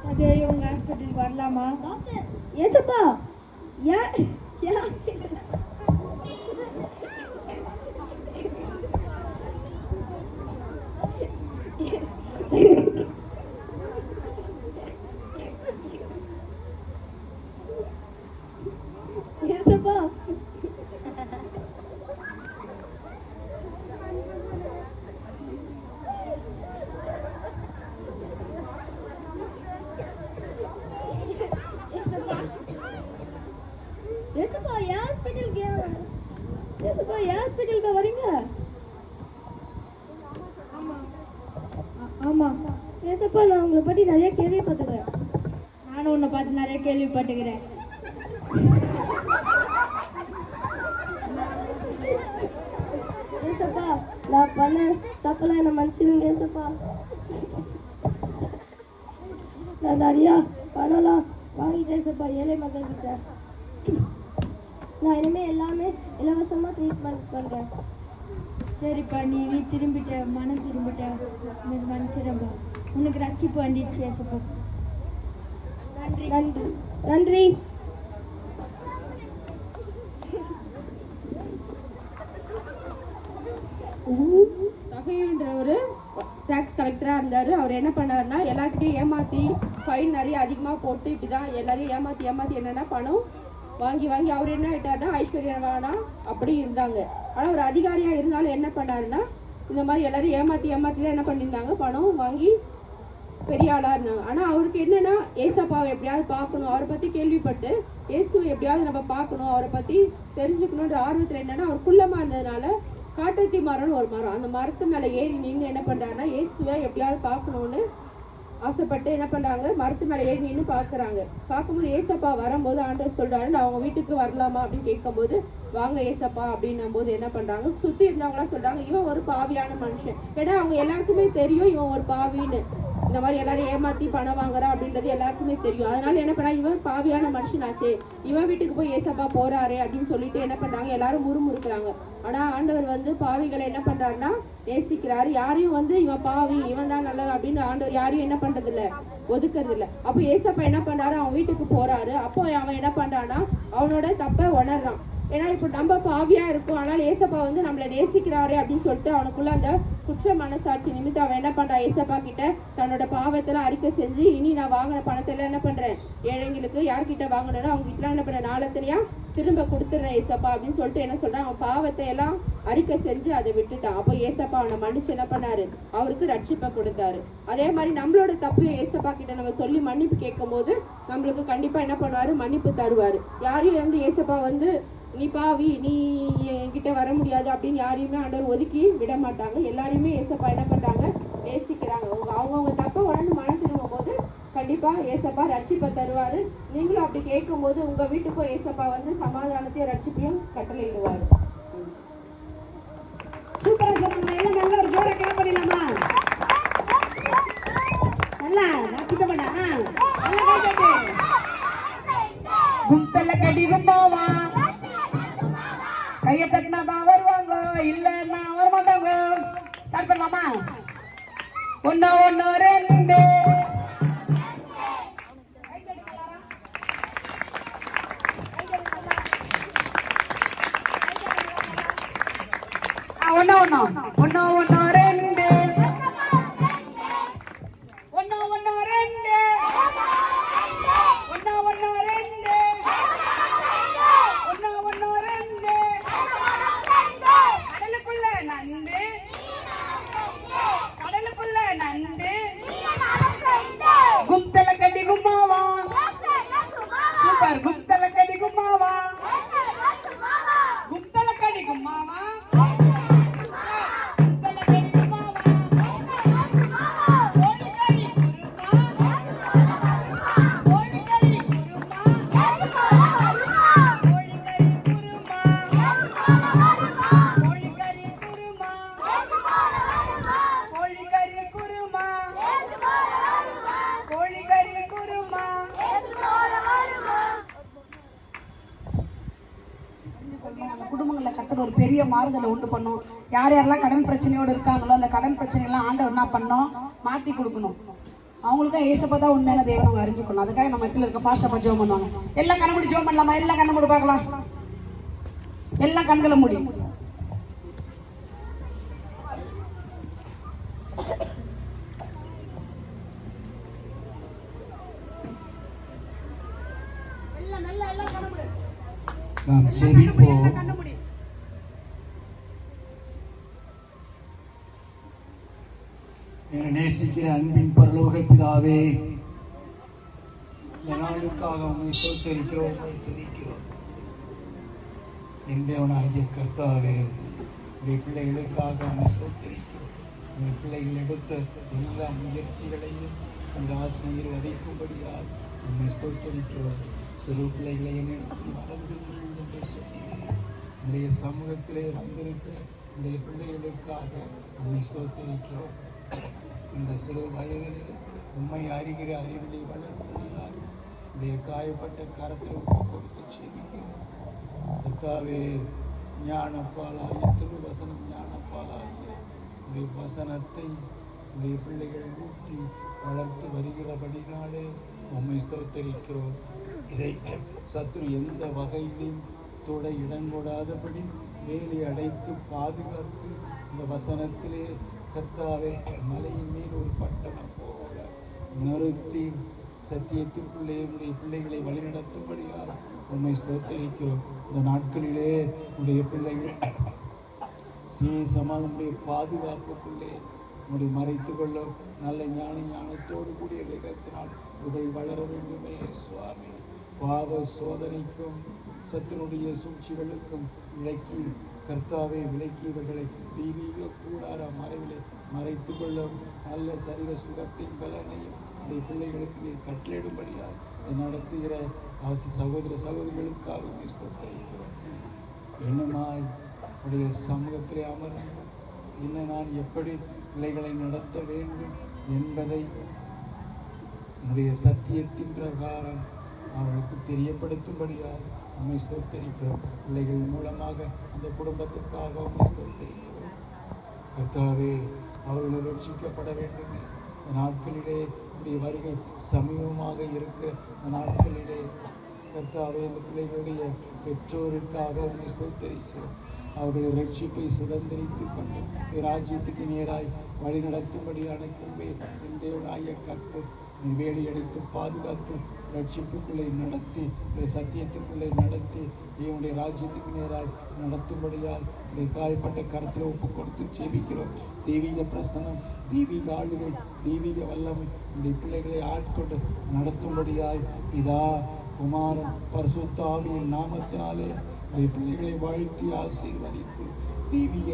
அதே உங்க ஹாஸ்பிட்டலுக்கு வரலாமா? டாக்டர் ஏசப்பா ஏன் ஏசப்பா ஏசப்பா ஹாஸ்பிட்டலுக்கு வரீங்க? ஆமா ஏசப்பா நான் உங்களை பத்தி நிறைய கேள்விப்பட்டுக்கிறேன். நானும் உன்னை பார்த்து நிறைய கேள்விப்பட்டுக்கிறேன். ஏசப்பா நான் பண்ண தப்பெல்லாம் என்ன மன்னிச்சிருங்க ஏசப்பா. நான் நிறையா பணம்லாம் வாங்கிட்டேன் ஏசப்பா ஏழை மக்கள் கிட்ட. நான் இனிமே எல்லாமே இலவசமா ட்ரீட்மெண்ட் பண்றேன். சரிப்பா நீ திரும்பிட்ட, மனம் திரும்பிட்ட, மன்னிச்சிடப்பா. உனக்கு ரட்சிப்பு வந்துடுச்சு ஏசப்பா. நன்றி நன்றி. சகைன்றவர் டேக்ஸ் கலெக்டராக இருந்தார். அவர் என்ன பண்ணாருன்னா எல்லாருக்கிட்டையும் ஏமாற்றி ஃபைன் நிறைய அதிகமாக போட்டு இப்படி தான் எல்லாரையும் ஏமாற்றி என்னென்ன பணம் வாங்கி வாங்கி அவர் என்ன ஆயிட்டாருன்னா ஐஸ்வர்யவானா அப்படி இருந்தாங்க. ஆனால் ஒரு அதிகாரியா இருந்தாலும் என்ன பண்ணாருன்னா இந்த மாதிரி எல்லாரும் ஏமாத்தி தான் என்ன பண்ணியிருந்தாங்க, பணம் வாங்கி பெரிய ஆளா இருந்தாங்க. ஆனா அவருக்கு என்னன்னா ஏசப்பாவை எப்படியாவது பார்க்கணும், அவரை பத்தி கேள்விப்பட்டு இயேசுவை எப்படியாவது நம்ம பார்க்கணும், அவரை பத்தி தெரிஞ்சுக்கணுன்ற ஆர்வத்துல என்னன்னா அவர் குள்ளமா இருந்ததுனால காட்டத்தி மரம்னு ஒரு மரம், அந்த மரத்து மேல ஏறி நீங்க என்ன பண்றாருன்னா இயேசுவை எப்படியாவது பார்க்கணும்னு ஆசைப்பட்டு என்ன பண்றாங்க, மரத்து மேல ஏறி நின்று பாக்குறாங்க. பார்க்கும்போது ஏசப்பா வரும்போது ஆண்டவர் சொல்றாரு, நான் அவங்க வீட்டுக்கு வரலாமா அப்படின்னு கேட்கும்போது வாங்க ஏசப்பா அப்படின்னும் போது என்ன பண்றாங்க, சுத்தி இருந்தவங்களாம் சொல்றாங்க இவன் ஒரு பாவியான மனுஷன். ஏன்னா அவங்க எல்லாருக்குமே தெரியும் இவன் ஒரு பாவின்னு, இந்த மாதிரி எல்லாரும் ஏமாத்தி பணம் வாங்குறான் அப்படின்றது எல்லாருக்குமே தெரியும். அதனால என்ன பண்ணா, இவன் பாவியான மனுஷனாச்சே, இவன் வீட்டுக்கு போய் ஏசப்பா போறாரு அப்படின்னு சொல்லிட்டு என்ன பண்றாங்க, எல்லாரும் முறுமுறுக்கிறாங்க. ஆனா ஆண்டவர் வந்து பாவிகளை என்ன பண்றாருன்னா நேசிக்கிறாரு. யாரையும் வந்து இவன் பாவி இவன் தான் நல்லவன் அப்படின்னு ஆண்டவர் யாரையும் என்ன பண்றது இல்ல, ஒதுக்குறது இல்ல. அப்போ ஏசப்பா என்ன பண்றாரு, அவன் வீட்டுக்கு போறாரு. அப்போ அவன் என்ன பண்றான்னா அவனோட தப்ப உணர்றான். ஏன்னா இப்போ நம்ம பாவியா இருக்கும், ஆனால் ஏசப்பா வந்து நம்மளை நேசிக்கிறாரு அப்படின்னு சொல்லிட்டு அவனுக்குள்ள அந்த குற்ற மனசாட்சி நிமித்தம் அவன் என்ன பண்றான், ஏசப்பா கிட்ட தன்னோட பாவத்தெல்லாம் அறிக்கை செஞ்சு இனி நான் வாங்கின பணத்தை எல்லாம் என்ன பண்றேன், ஏழைங்களுக்கு யார்கிட்ட வாங்கணும்னா அவங்க கிட்ட என்ன பண்றேன், நாளத்தனையா திரும்ப கொடுத்துடுறேன் ஏசப்பா அப்படின்னு சொல்லிட்டு என்ன சொல்றான், அவன் பாவத்தை எல்லாம் அறிக்கை செஞ்சு அதை விட்டுட்டான். அப்போ ஏசப்பா அவனை மன்னிச்சு என்ன பண்ணாரு, அவருக்கு ரட்சிப்பை கொடுத்தாரு. அதே மாதிரி நம்மளோட தப்பு ஏசப்பா கிட்ட நம்ம சொல்லி மன்னிப்பு கேட்கும் போது நம்மளுக்கு கண்டிப்பா என்ன பண்ணுவாரு, மன்னிப்பு தருவாரு. யாரையும் வந்து ஏசப்பா வந்து நீ பாவி நீ என்கிட்ட வர முடியாது அப்படின்னு யாரையுமே ஆண்டவர் ஒதுக்கி விட மாட்டாங்க. எல்லாரையுமே ஏசப்பா என்ன பண்றாங்க, நேசிக்கிறாங்க. அவங்கவுங்க தப்ப உடனே மனம் திரும்பும் போது கண்டிப்பா ஏசப்பா ரட்சிப்பை தருவாரு. நீங்களும் அப்படி கேட்கும் போது உங்க வீட்டுக்கும் ஏசப்பா வந்து சமாதானத்தையும் ரட்சிப்பையும் கட்டளையிடுவாரு. சூப்பரா சொன்னாங்க. எல்லாம் நல்ல ஒரு ஜோர கிளம்ப பண்ணிடலாமா? நல்லா நான் கிட்ட பண்ணா கும்தல்ல கடி கும்பாவா, கையை தட்டினா தான் வருவாங்க, இல்லைன்னா வரமாட்டாங்க. ஸ்டார்ட் பண்ணலாமா? ஒன்னு ஒன்னு ரெண்டு ஒன்னு ஒன்னு ஒன்னு ஒன்னு ரெண்டு ஒன்னு ஒன்னு ரெண்டு ஒன்னு ஒன்னு ரெண்டு ஒன்னு ஒன்னு ரெண்டு கடலுக்குள்ள நண்டு கடலுக்குள்ள நண்டு கும்தல கடி கும்மாவா. சூப்பர். கும்தல கடி கும்மாவா, கும்தல கடி கும்மாவா, கும்தல கடி கும்மாவா. கோழிக்கறி குருமா, கோழிக்கறி குருமா, கோழிக்கறி குருமா, கோழிக்கறி குருமா, கோழிக்கறி குருமா, கோழிக்கறி குருமா. குடும்பங்களில் கர்த்தர் ஒரு பெரிய மாறுதலை உண்டு பண்ணும். யார் யாரெல்லாம் கடன் பிரச்சனையோடு இருக்காங்களோ அந்த கடன் பிரச்சனைலாம் ஆண்டவர் என்ன பண்ணணும், மாற்றி கொடுக்கணும். அவங்களுக்கும் ஏசப்பா தான் உண்மையான தேவன் அவங்க அறிஞ்சுக்கணும். அதுக்காக நம்ம இடத்துல இருக்க ஃபாஸ்ட்டாக ஜோம் பண்ணுவாங்க. எல்லாம் கண்ண மூடி ஜோம் பண்ணலாமா? எல்லாம் கண்ண மூடி பார்க்கலாம். எல்லாம் கண்களை மூடி. நாம் ஜெபிப்போம். என்னை நேசிக்கிற அன்பின் பரலோக பிதாவே, இந்த நாளுக்காக உண்மை ஸ்தோத்தரிக்கிறோம், உண்மை துதிக்கிறோம். என் தேவனாகிய கர்த்தாவே, உடைய பிள்ளைகளுக்காக உண்மை ஸ்தோத்தரிக்கிறோம். உங்கள் பிள்ளைகள் எடுத்த எல்லா முயற்சிகளையும் உங்கள் ஆசீர்வதிக்கும்படியாக உண்மை ஸ்தோத்தரிக்கிறோம். சிறு பிள்ளைகளை என்னிடத்தில் மறந்துள்ளீர்கள் என்று சொன்னீர்கள். உடைய சமூகத்திலே வந்திருக்கிற உடைய பிள்ளைகளுக்காக உண்மை ஸ்தோத்தரிக்கிறோம். இந்த சிறு வயதிலே உண்மை அறிகிற அறிவிலை வளர்ப்பதினால் உடைய காயப்பட்ட கரத்தை கொடுத்து செய்கிறோம். கர்த்தாவே, ஞானப்பாலாகிய திருவசனம் ஞானப்பாலாகிய உடைய வசனத்தை உடைய பிள்ளைகள் ஊட்டி வளர்த்து வருகிறபடினாலே உண்மை ஸ்தோத்தரிக்கிறோம். இதை சத்துரு எந்த வகையிலும் தொட இடங்கூடாதபடி வேலி அடைத்து பாதுகாத்து இந்த வசனத்திலே கர்த்தாவே மலையின் மீது ஒரு பட்டணம் போல நிறுத்தி சத்தியத்திற்குள்ளே உடைய பிள்ளைகளை வழிநடத்தும்படியாக உண்மை ஸ்தோத்தரிக்கிறோம். இந்த நாட்களிலே உடைய பிள்ளைகள் சேசமாக உடைய பாதுகாப்புக்குள்ளே உடைய மறைத்து கொள்ளும் நல்ல ஞானத்தோடு கூடிய வேகத்தினால் இவர்கள் வளர வேண்டுமே சுவாமி. பாவ சோதனைக்கும் சத்தினுடைய சூழ்ச்சிகளுக்கும் விலக்கி கர்த்தாவை விலக்கி இவர்களை தெய்வீக கூடார மறைவிலே மறைத்து கொள்ளும் நல்ல சரீர சுகத்தின் பலனையும் உடைய பிள்ளைகளுக்கு நீர் கட்டளையிடும்படியாக நடத்துகிற சகோதர சகோதரிகளுக்காக ஸ்தோத்திரிக்கிறோம். என்னமாய் உடைய சமூகத்திலே அமர்ந்து இன்னும் நான் எப்படி பிள்ளைகளை நடத்த வேண்டும் என்பதை உடைய சத்தியத்தின் பிரகாரம் அவர்களுக்கு தெரியப்படுத்தும்படியாக உண்மை ஸ்தோத்தரிக்கிறோம். பிள்ளைகள் மூலமாக அந்த குடும்பத்திற்காக உண்மை ஸ்தோத்தரிக்கிறோம். கர்த்தாவே அவர்கள் ரட்சிக்கப்பட வேண்டும். இந்த நாட்களிலே உடைய வருகை சமீபமாக இருக்கிற இந்த நாட்களிலே கர்த்தாவே இந்த பிள்ளைகளுடைய பெற்றோருக்காக உண்மை ஸ்தோத்தரிக்கிறோம். அவருடைய ரட்சிப்பை சுதந்திரித்துக் கொண்டு ராஜ்யத்துக்கு நேராய் வழி நடத்தும்படியான கிருபை என் தேவனாய கர்த்தர் வேலி அடித்து பாதுகாத்து ரட்சிப்புக்குள்ளே நடத்தி சத்தியத்துக்குள்ளே நடத்தி இவனுடைய ராஜ்யத்துக்கு நேராய் நடத்தும்படியால் இந்த காயப்பட்ட கருத்தில் ஒப்பு கொடுத்து ஜெபிக்கிறோம். தெய்வீக பிரசனம், தெய்வீக ஆளுகை, தெய்வீக வல்லமை இந்த பிள்ளைகளை ஆட்கொண்டு நடத்தும்படியாய் பிதா குமாரன் பரிசுத்த ஆவியின் நாமத்தினாலே இந்த பிள்ளைகளை வாழ்த்தி ஆசீர்வதித்து தெய்வீக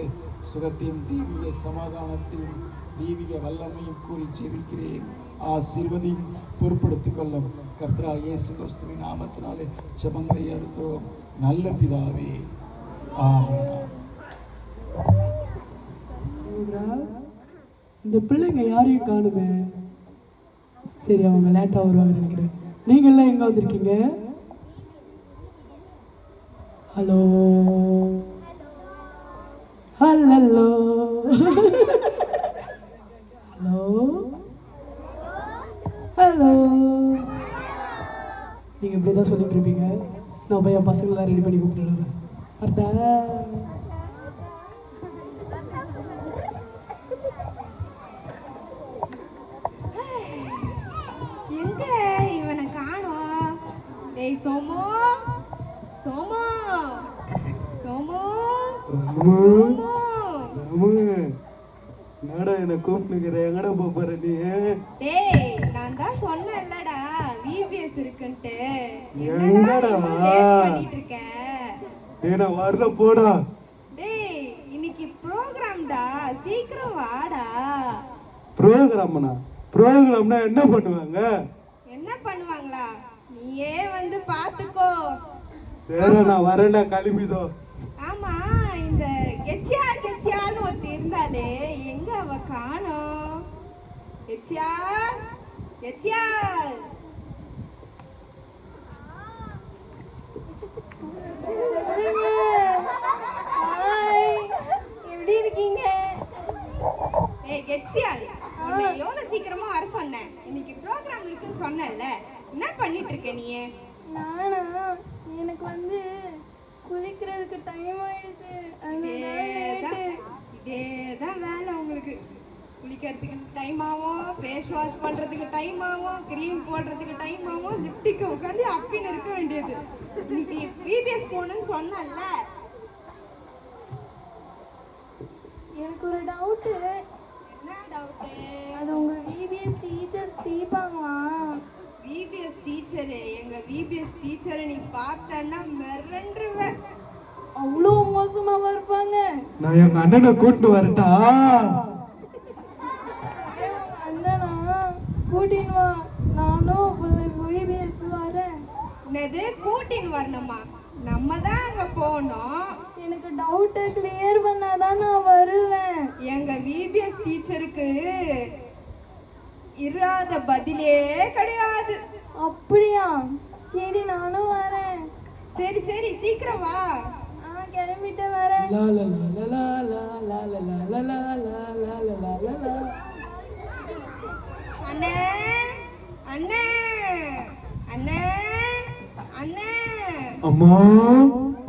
சுகத்தையும் தெய்வீக சமாதானத்தையும் தெய்வீக வல்லமையும் கூறி ஜெபிக்கிறேன். ஆசீர்வதியும் பொறுப்படுத்திக் கொள்ளும் கர்த்தரா இயேசு கிறிஸ்துவின் நாமத்தினாலே ஜெபங்களை எடுக்கிறோம் நல்ல பிதாவே, ஆமென். இந்த பிள்ளைங்க யாரையும் காணுமே. சரி, அவங்க லேட்டா வருவாங்க நினைக்கிறேன். நீங்க எல்லாம் எங்க வந்திருக்கீங்க? Hello hello hello hello. நீங்க இப்படிதான் சொல்லிட்டு இருப்பீங்க. நான் போய் என் பசங்களெல்லாம் ரெடி பண்ணி கூப்பிட்டு வரதா. எங்க இவனை காணோம்? டேய் சோமோ, சோமோ, சோமோ, சோமோ. என்னடா என்ன கூப்பிட்டுக்கிற? எங்கடா போற நீ? டேய் நான் தான் சொன்னேன்லடா விபிஎஸ் இருக்குன்ட்டு. என்னடா பண்ணிட்டு இருக்க? டேய் நான் வரல போடா. டேய் இன்னைக்கு ப்ரோகிராம்டா, சீக்கிரம் வாடா. ப்ரோகிராம்னா? ப்ரோகிராம்னா என்ன பண்ணுவாங்க? என்ன பண்ணுவாங்களா? நீயே வந்து பாத்துக்கோ. சரி நான் வரேன்டா, கிளம்பிதோ. ஆமா, இந்த கெச்சியான்னு ஒருத்தி இருந்தாலே, எங்க அவ காணோம்? கெச்சியா, கெச்சியா. எப்படி இருக்கீங்க? ஏய் கெச்சியா, உன்னை எவ்வளவு சீக்கிரமா வர சொன்னேன். இன்னைக்கு ப்ரோகிராம் இருக்குன்னு சொன்னேன்ல, என்ன பண்ணிட்டு இருக்க நீ? நானா? எனக்கு வந்து குளிக்கிறதுக்கு டைம் ஆயிடுச்சு. இதேதான் வேலை உங்களுக்கு. குளிக்கிறதுக்கு டைம் ஆகும், ஃபேஸ் வாஷ் பண்றதுக்கு டைம் ஆகும், கிரீம் போடுறதுக்கு டைம் ஆகும், லிப்டிக்கு உட்காந்து அப்பின்னு இருக்க வேண்டியது. இன்னைக்கு விபிஎஸ் போகணும்னு சொன்னல. எனக்கு ஒரு டவுட்டு. என்ன டவுட்டு? அது உங்க விபிஎஸ் டீச்சர் தீபாங்களா? விபிஎஸ் டீச்சரு, எங்க விபிஎஸ் டீச்சரை நீ பார்த்தன்னா மிரண்டுருவ. அவ்வளோ மோசமாவா இருப்பாங்க? நான் எங்க அண்ணனை கூட்டிட்டு வரட்டா? அண்ணனா? கூட்டின்னு வா, நானும் விபிஎஸ் வரேன். என்னது கூட்டின்னு வரணுமா? நம்ம தான் அங்க போனோம். எனக்கு டவுட்டை கிளியர் பண்ணாதான் நான் வருவேன். எங்க விபிஎஸ் டீச்சருக்கு இராத பதிலே கிடையாது. அப்படியா? சரி நானும் வரேன். சரி சரி சீக்கிரம் வா. கிளம்பிட்டு வரேன். லா லா லா லா லா லா லா லா லா லா லா லா லா லா லா. அண்ணே அண்ணே அண்ணே அண்ணே. அம்மா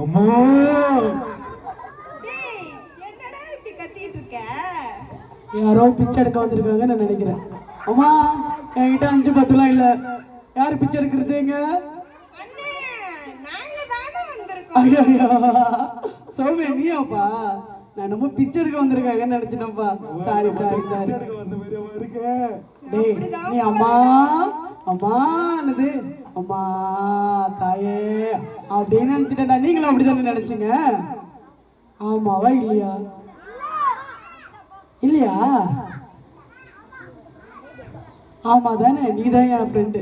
அம்மா. டேய் என்னடா இப்படி கத்திட்டு இருக்க? யாரோ பிச்சை எடுக்க வந்திருக்காங்க நான் நினைக்கிறேன். அம்மா என்கிட்ட 5 10 இல்ல. யார் பிச்சை எடுக்கிறதுங்க? அண்ணே நாங்க தானே வந்திருக்கோம். ஐயோ சௌமியா நீயாப்பா? நான் நம்ம பிச்சை எடுக்க வந்திருக்காங்கன்னு நினைச்சினப்பா. Sorry sorry sorry. டேய் நீ அம்மா அம்மானது அம்மா தாயே அப்படின்னு நினைச்சிட்டேன்டா. நீங்களும் அப்படிதானே நினைச்சீங்க? ஆமாவா இல்லையா? இல்லையா? ஆமா தானே, நீதான் என் ஃப்ரெண்டு.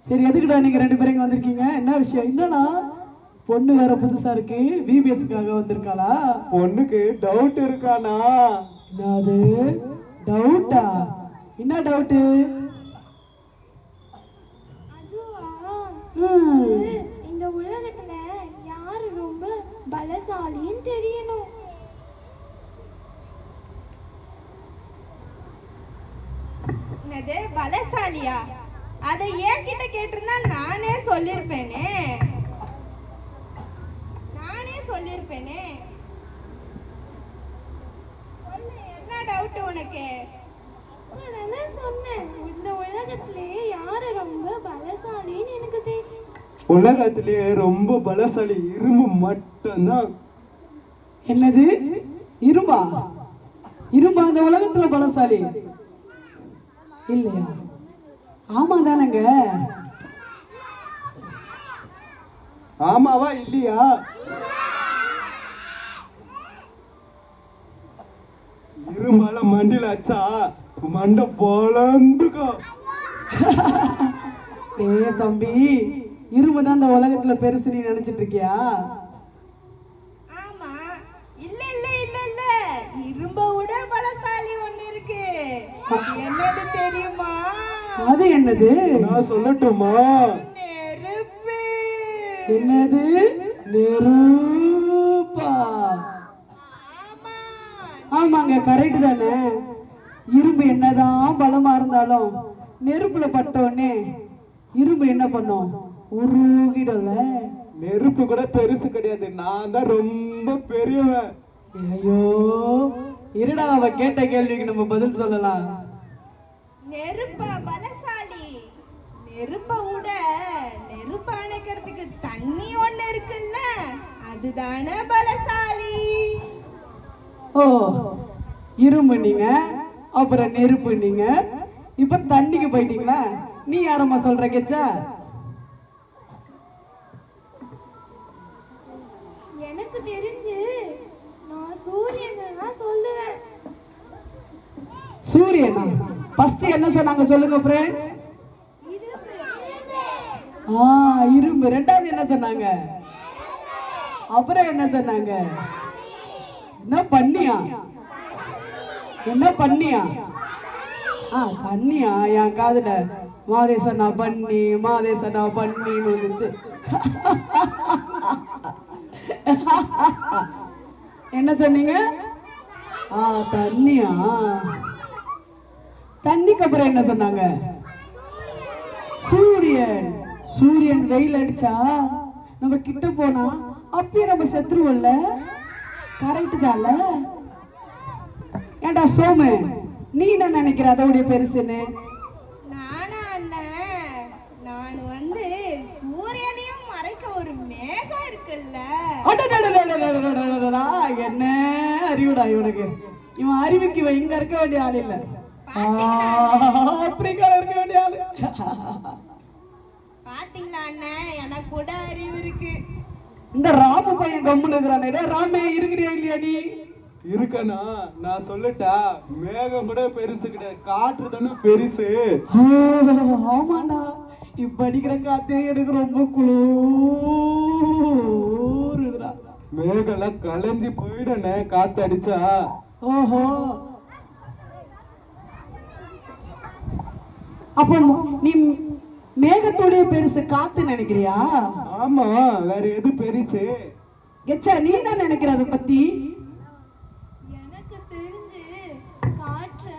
சரி எதுக்குடா நீங்க 2 பேரும் இங்க வந்திருக்கீங்க? என்ன விஷயம்? என்னடா பொண்ணு வேற புதுசா இருக்கு, பிபிஎஸ்க்காக வந்திருக்காளா? பொண்ணுக்கு டவுட் இருக்கானா? என்னது டவுட்டா? என்ன டவுட்டு? இந்த உலகத்துல யாரு ரொம்ப பலசாலின்னு தெரியணும். என்னது பலசாலியா? அதை என்கிட்ட கேட்டிருந்தா நானே சொல்லியிருப்பேனே. சொல்லு, என்ன டவுட் உனக்கு? நான் சொன்னேன் இந்த உலகத்திலே யாரு ரொம்ப பலசாலின்னு எனக்கு தெரியும். உலகத்திலேயே ரொம்ப பலசாலி இரும்பு மட்டும்தான். என்னது இரும்பா? இரும்பா அந்த உலகத்துல பலசாலி இல்லையா? ஆமா தானங்க? ஆமாவா இல்லையா? இரும்பால மண்டில அச்சா மண்டை பொழந்துக்கும். ஏ தம்பி, இரும்பு தான் இந்த உலகத்துல பெருசு நீ நினைச்சிட்டு இருக்கியா? ஆமா. இல்ல இல்ல இல்ல இல்ல, இரும்ப விட பலசாலி ஒண்ணு இருக்கு. என்னது தெரியுமா? அது என்னது? நான் சொல்லட்டுமா? நெருப்பு. என்னது நெருப்பா? ஆமாங்க கரெக்ட் தானே. இரும்பு என்னதான் பலமா இருந்தாலும் நெருப்புல பட்டோடனே இரும்பு என்ன பண்ணும்? உருகிடல. நெருப்பு கூட பெருசு கிடையாது, நான் தான் ரொம்ப பெரியவன். ஐயோ இருடா, அவ கேட்ட கேள்விக்கு நம்ம பதில் சொல்லலாம். நெருப்பா பலசாலி? நெருப்ப விட நெருப்பு அணைக்கிறதுக்கு தண்ணி ஒண்ணு இருக்குல்ல, அதுதானே பலசாலி. ஓ இரும்பு நீங்க, அப்புறம் நெருப்பு நீங்க, இப்ப தண்ணிக்கு போயிட்டீங்களா? நீ யாரம்மா சொல்ற கேச்சா? எனக்கு தெரிஞ்சு நான் சூரியனை தான் சொல்லுவேன். சூரியனா? ஃபர்ஸ்ட் என்ன சொன்னாங்க சொல்லுங்க ஃப்ரெண்ட்ஸ்? இரும்பு. ரெண்டாவது என்ன சொன்னாங்க? அப்புறம் என்ன சொன்னாங்க? என்ன பண்ணியா? என்ன பண்ணியா? பண்ணியா? என் காதுல மாதேசனா பண்ணி மாதேசனா பண்ணின்னு வந்துச்சு. என்ன சொன்னீங்க? தண்ணியா? தண்ணிக்கு அப்புறம் என்ன சொன்னாங்க? சூரியன். சூரியன் வெயில் அடிச்சா நம்ம கிட்ட போனா அப்பயே நம்ம செத்துருவோம்ல. கரெக்ட் தான்ல? ஏண்டா சோமு, நீ என்ன நினைக்கிற அதோடைய பெருசுன்னு? நானா அண்ணன், நான் வந்து சூரியனையும் மறைக்க ஒரு மேகம் இருக்குல்ல. என்ன அறிவுடா இவனுக்கு. இவன் அறிவுக்கு இவன் இங்க இருக்க வேண்டிய ஆள் இல்ல, ஆப்பிரிக்கால இருக்க வேண்டிய ஆளு. பாத்தீங்களா அண்ணன், எனக்கு கூட அறிவு இருக்கு. இந்த ராம பையன் கம்முன்னு இருக்கிறானே. ராமே இருக்கிறியா இல்லையா நீ? இருக்கனா? நான் சொல்லட்டா, மேகம் கூட பெருசு கிடையாது, காற்று தானே பெருசு. ஆமாண்டா, இப்ப அடிக்கிற காத்தே எனக்கு ரொம்ப குளிருடா. மேகம்லாம் கலைஞ்சி போயிடனே காத்து அடிச்சா. ஓஹோ, அப்போ நீ மேகத்தோடைய பெருசு காத்து நினைக்கிறியா? ஆமா, வேற எது பெருசு? கெச்சா நீ தான் நினைக்கிற அதை பத்தி? எனக்கு தெரிஞ்சு காற்று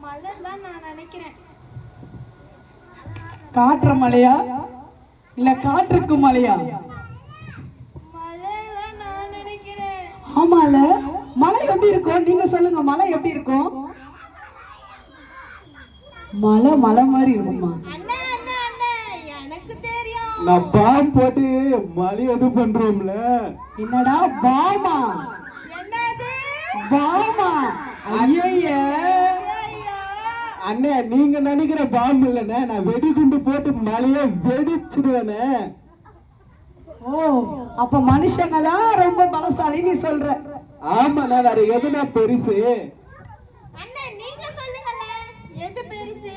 மழை தான் நான் நினைக்கிறேன். காற்ற மழையா இல்ல காற்றுக்கு மழையா? மழை தான் நான் நினைக்கிறேன். ஆமால, மழை எப்படி இருக்கும்? நீங்க சொல்லுங்க, மழை எப்படி இருக்கும்? மலை மலை மாதிரி இருக்குமா? நான் பாம் போட்டு மழை எது பண்றோம்ல. என்னடா பாமா? பாமா? ஐயையே அண்ணே, நீங்க நினைக்கிற பாம்பு இல்லண்ணே, நான் வெடிகுண்டு போட்டு மழைய வெடிச்சிருவேனே. ஓ, அப்ப மனுஷங்க தான் ரொம்ப பலசாலி நீ சொல்ற? ஆமாண்ணா, வேற எதுனா பெருசு? அண்ணா நீங்க சொல்லுங்கண்ணே, எது பெருசு?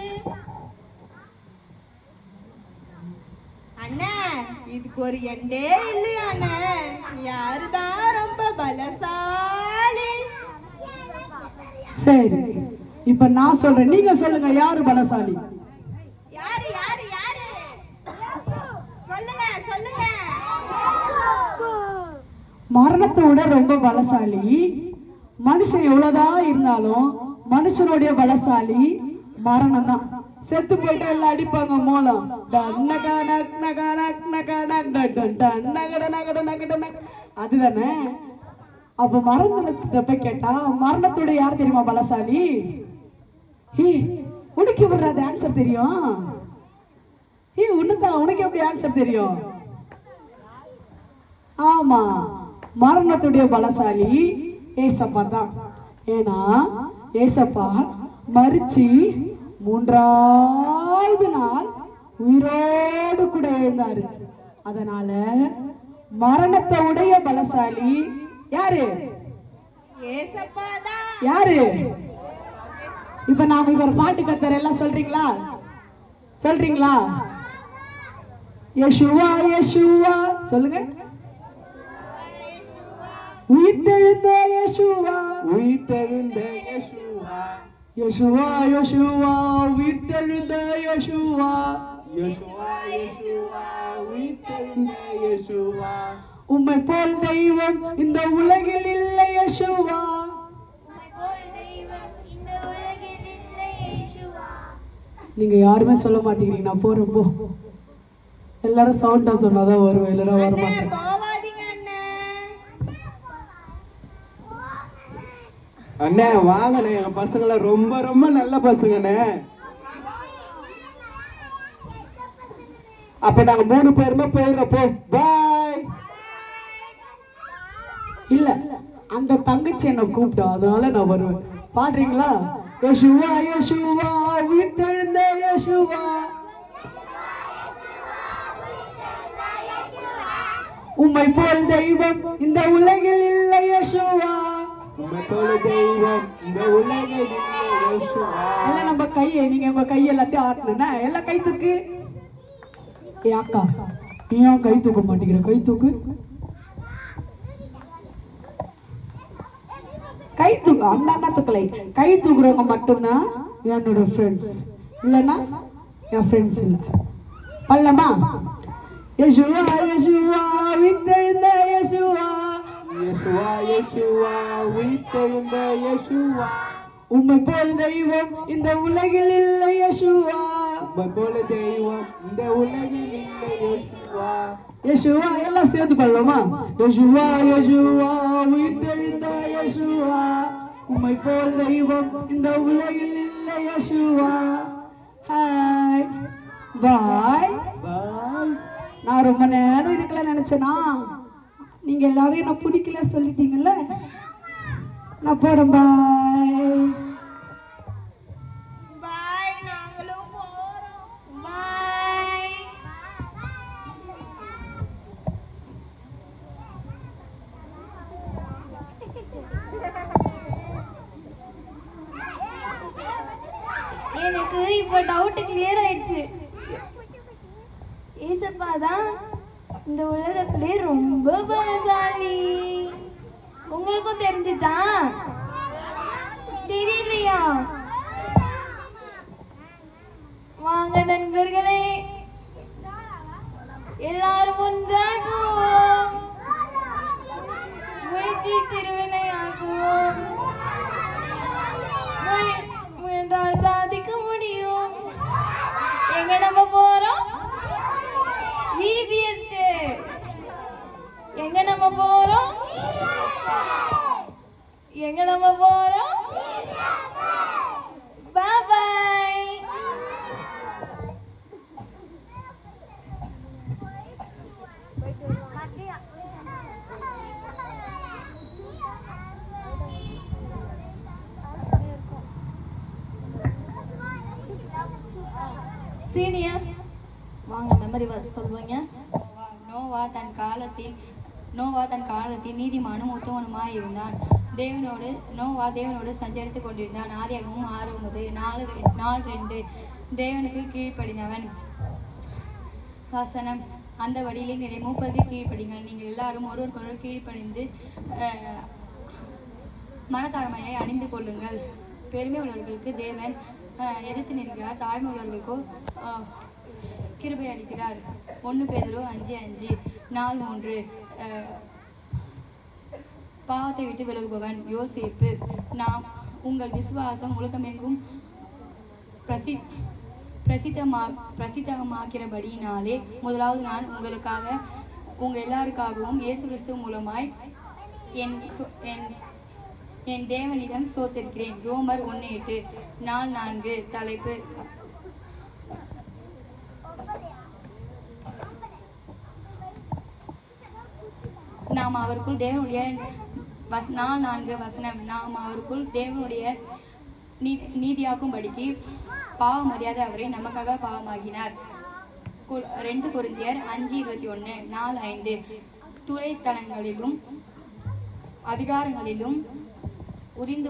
அண்ணா இதுக்கு ஒரு எண்டே இல்லையாண்ணே, யாருதான் ரொம்ப பலசாலி? சரி, இப்ப நான் சொல்றேன், நீங்க சொல்லுங்க யாரு பலசாலி? யாரு யாரு யாரு? சொல்லுங்க சொல்லுங்க. மரணத்தை விட ரொம்ப பலசாலி. மனுஷன் எவ்வளவுதான் இருந்தாலும் மனுஷனுடைய பலசாலி மரணம் தான். செத்து போயிட்டா எல்லாம் அடிப்பாங்க மூலம். அதுதானே. அப்ப மரணத்தை போய் கேட்டா மரணத்தோட யார் தெரியுமா பலசாலி? உனக்கு எப்படி அது ஆன்சர் தெரியும்? உனக்கு எப்படி ஆன்சர் தெரியும்? ஆமா, மரணத்துடைய பலசாலி ஏசப்பா தான். ஏன்னா ஏசப்பா மரிச்சு 3ஆவது நாள் உயிரோடு கூட எழுந்தாரு. அதனால மரணத்தை உடைய பலசாலி யாரு? ஏசப்பா தான். யாரு? இப்ப நாம இவர் பாட்டு கத்தர் எல்லாம் சொல்றீங்களா? சொல்றீங்களா? யேசுவா யேசுவா சொல்லுங்க. உயிர்த்தெழுந்த யேசுவா, உயிர்த்தெழுந்த யேசுவா, யேசுவா யேசுவா உயிர்த்தெழுந்த யேசுவா, யேசுவா யேசுவா உயிர்த்தெழுந்த யேசுவா. உம்மை போல் தெய்வம் இந்த உலகில் இல்லை யேசுவா. நீங்க யாருமே சொல்ல மாட்டேங்கிறீங்க. நான் போறேன் போ. எல்லாரும் சவுண்டா சொன்னாதான் வருவேன், இல்லைன்னா வர மாட்டேன். அண்ணே வாங்கண்ணே, எங்க பசங்களை ரொம்ப ரொம்ப நல்ல பசங்கண்ணே. அப்ப நாங்க 3 பேருமே போயிடுறப்போ பாய். இல்ல, அந்த தங்கச்சி என்ன கூப்பிட்டா, அதனால நான் வருவேன். பாடுறீங்களா? யேசுவா யேசுவா உயிர்த்தெழுந்த யேசுவா, உம்மை போல் தெய்வம் இந்த உலகில் இல்லை யேசுவா. உம்மை போல தெய்வம் இந்த உலகில் இல்லை யேசுவா. எல்லாம் நம்ம கையை, நீங்க உங்க கை எல்லாத்தையும் ஆட்டணும்னா எல்லாம் கை தூக்கு. ஏ அக்கா, நீ ஏன் கை தூக்க மாட்டேங்கிற? கை தூக்கு, கை தூக்கு. அண்ணா தூக்கலை, கை தூக்குறவங்க மட்டும்தான் என்னோட ஃப்ரெண்ட்ஸ், இல்லைன்னா என் ஃப்ரெண்ட்ஸ் இல்லை. பல்லமா? யேசுவா யேசுவா உயிர்த்தெழுந்த யேசுவா, யேசுவா யேசுவா உயிர்த்தெழுந்த யேசுவா, உம்மை போல் தெய்வம் இந்த உலகில் இல்லை யேசுவா. உம்மை போல தெய்வம் இந்த உலகில் இல்லை யேசுவா. யேசுவா எல்லாம் சேர்த்து பண்ணலாமா? யேசுவா யேசுவா உயிர்த்தெழுந்த யேசுவா, உம்மை போல் தெய்வம் இந்த உலகில் இல்லை யேசுவா. ஹாய் பாய் பாய். நான் ரொம்ப நேரம் இருக்கல நினைச்சேனா, நீங்க எல்லாரும் என்ன பிடிக்கல சொல்லிட்டீங்கல்ல. நான் போறேன். பாய் பாய், நாங்களும் போறோம். பாய். எனக்கு இப்போ டவுட் கிளியர் ஆயிடுச்சு. ஏசப்பா தான் இந்த உலகத்திலே ரொம்ப பலசாலி. உங்களுக்கும் தெரிஞ்சுச்சா? தெரியலையா? வாங்க நண்பர்களே, எல்லாரும் ஒன்றாகுவோம், முயற்சி திருவினையாக்குவோம். முயன்றால் சாதிக்க முடியும். எங்க நம்ம போறோம்? VBS. எங்க நம்ம போறோம்? எங்க நம்ம போறோம்? Bye bye. சீனியர் வாங்க மெமரி வாஸ் சொல்லுவீங்க. நோவா தன் காலத்தில் நீதிமானும் உத்தமனுமாய் இருந்தான். நோவா தேவனோடு சஞ்சரித்து கொண்டிருந்தான். ஆதியாகமம் 6:4-2 தேவனுக்கு கீழ்ப்படிந்தவன். வசனம் அந்த வழியிலே நிறைய மூப்பருக்கு கீழ்ப்படிங்கள். நீங்கள் எல்லாரும் ஒருவருக்கொருவர் கீழ்ப்படிந்து மனத்தாழ்மையை அணிந்து கொள்ளுங்கள். பெருமை உள்ளவர்களுக்கு தேவன் எதிர்த்து நிற்கிறார், தாழ்மை உள்ளவர்களுக்கோ கிருபை அளிக்கிறார். 1 பேதுரு 5:5 4:3 பாவத்தை விட்டு விலகுபவன் யோசேப்பு. நாம் உங்கள் விசுவாசம் உலகமெங்கும் பிரசித்தமாக்கிறபடியினாலே முதலாவது நான் உங்கள் எல்லாருக்காகவும் இயேசு கிறிஸ்து மூலமாய் என் தேவனிடம் சோத்திருக்கிறேன். ரோமர் 1:8 4:4 தலைப்பு நாம் அவருக்குள் தேவனுடைய 4:4 வசனம் நாம் அவருக்குள் தேவனுடைய நீதியாக்கும்படிக்கு பாவம் அறியாத அவரை நமக்காக பாவமாகினார். 2 கொரிந்தியர் 5:21 4:5 துறைத்தனங்களிலும் அதிகாரங்களிலும் உரிந்து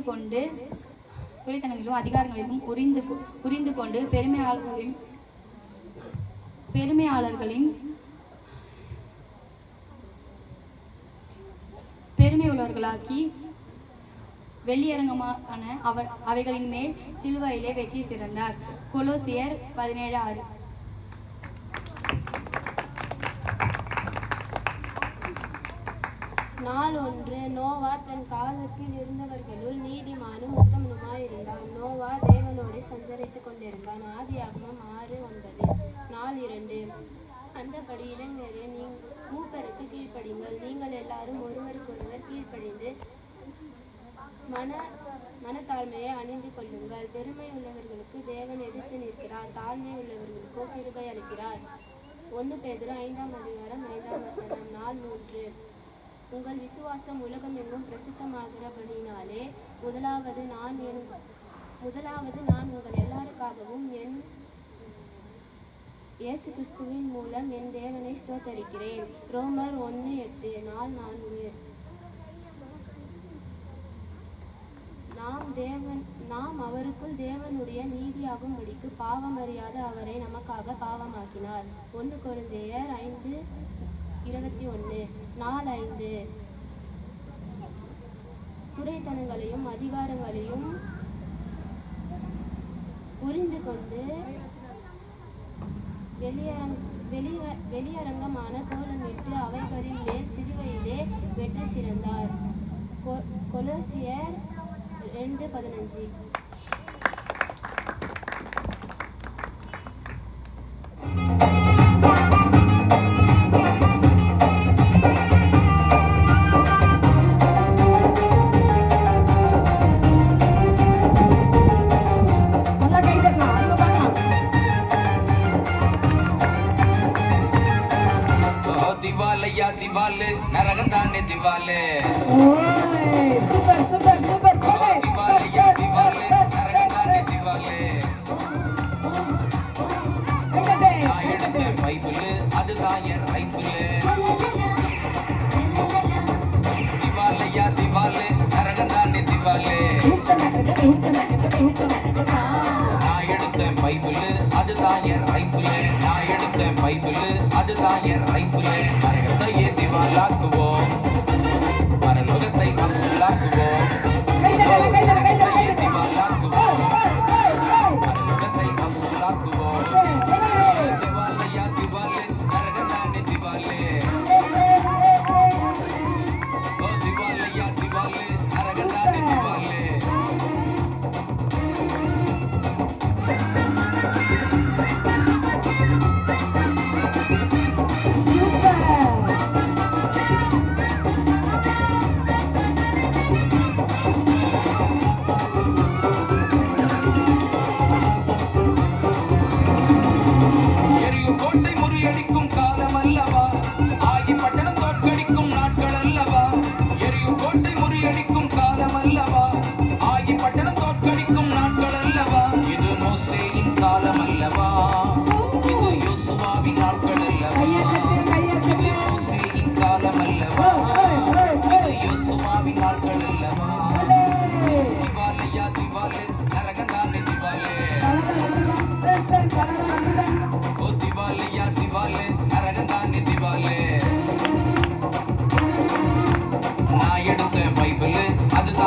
கொண்டு பெருமை உள்ளவர்களாக்கி வெளியரங்கமான அவைகளின் மேல் சிலுவையிலே வெற்றி சிறந்தார். கொலோசியர் 17:6 1 நோவா தன் காலத்தில் இருந்தவர்களுள் நீதிமானும் உத்தமனுமாயிருந்தான். நோவா தேவனோடு சஞ்சரித்துக் கொண்டிருந்தான். ஆதியாகமம் 6:9 4:2 அந்தபடி இளைஞரே மூப்பருக்கு கீழ்ப்படிங்கள். நீங்கள் எல்லாரும் ஒருவருக்கொருவர் கீழ்ப்படிந்து மனத்தாழ்மையை அணிந்து கொள்ளுங்கள். பெருமை உள்ளவர்களுக்கு தேவன் எதிர்த்து நிற்கிறார், தாழ்மை உள்ளவர்களுக்கோ கிருபை அளிக்கிறார். 1 பேதுரு 5:5 4:3 உங்கள் விசுவாசம் உலகம் எங்கும் பிரசித்தமாகிறபடினாலே முதலாவது நான் உங்கள் எல்லாருக்காகவும் என் இயேசு கிறிஸ்துவின் மூலம் என் தேவனை ஸ்தோத்தரிக்கிறேன். ரோமர் 1:8 4:4 நாம் அவருக்குள் தேவனுடைய நீதியாகும்படிக்கு பாவம் அறியாத அவரை நமக்காக பாவமாக்கினார். 1 கொரிந்தியர் 5:21 4:5 துரைத்தனங்களையும் அதிகாரங்களையும் புரிந்து கொண்டு வெளியரங்கமான கோலமிட்டு அவைகளின் மேல் சிலுவையிலே வெற்றி சிறந்தார். கொலோசியர் 2:15 दिवाले नरकताने दिवाले சூப்பர் சூப்பர் சூப்பர் दिवाले या दिवाले नरकताने दिवाले ஆயிடுத்து பைபிள் அதுதான் என் ரைபிள் दिवाले या दिवाले नरकताने दिवाले நான் எடுத்த பைபிள் அதுதான் என் ரைபிள் நான் எடுத்த பைபிள் அதுதான் என் ரைபிள் நரகத்தையே திவாலாக்குவோம் பரலோகத்தை நாம் சொல்லாக்குவோம் திவாலாக்குவோம் பரலோகத்தை நாம் சொல்லாக்குவோம் திவாலையா திவாலே நரகத்தானே திவாலே ஓ திவாலையா திவாலே நரகத்தானே திவாலே சூப்பர்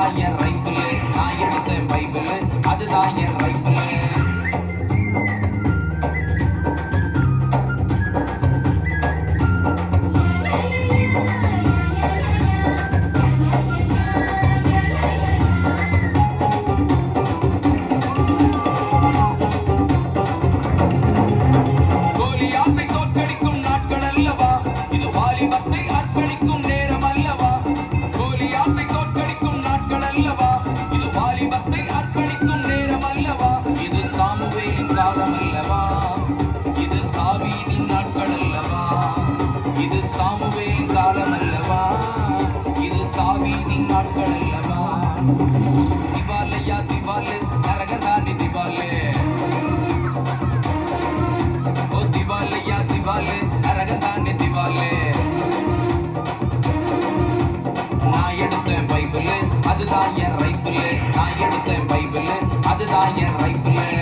அதுதான் என் ரைஃபிள். நான் எடுத்த பைபிள், அதுதான் என் ரைஃபிள். கோலியாத்தை தோற்கடிக்கும் நாட்கள் அல்லவா, இது வாலிபத்தை அர்ப்பணிக்கும் நேரம் அல்லவா. கோலியாத்தை தோற்கடிக்கும் நாட்கள் அல்லவா, இது வாலிபத்தை அர்ப்பணிக்கும் நேரம் அல்லவா. இது சாமுவேலின் காலம் அல்லவா, இது தாவீதின் நாட்கள் அல்லவா. இது சாமுவேலின் காலம் அல்லவா, இது தாவீதின் நாட்கள் அல்லவா. திவாலையா திவாலே, நரகந்தானி திவாலே. ஓ திவாலையா திவாலே, நரகந்தானி திவாலே. நான் எடுத்த பைபிள், அதுதான் என் ரைஃபிள். நான் எடுத்த பைபிள், அதுதான் என் ரைஃபிள்.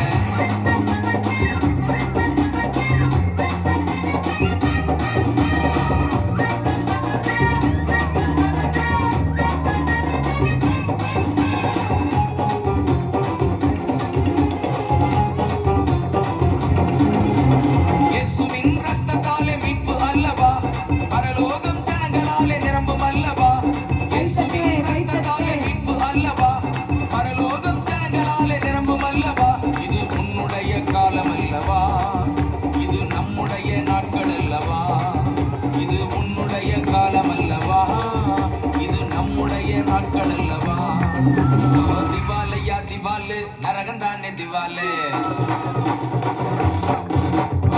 இயேசுவின் ரத்தத்தாலே மீட்பு அல்லவா, பரலோகம் ஜனங்களாலே நிரம்பும் அல்லவா. இயேசுவின் ரத்தத்தாலே மீட்பு அல்லவா, பரலோகம் ஜனங்களாலே நிரம்பும் அல்லவா. இது உன்னுடைய காலம் அல்லவா, இது நம்முடைய நாட்கள் அல்லவா. இது உன்னுடைய காலம் அல்லவா, இது நம்முடைய நாட்கள் அல்லவா. ஓ திவாலையா திவாலே, நரகந்தானே திவாலே.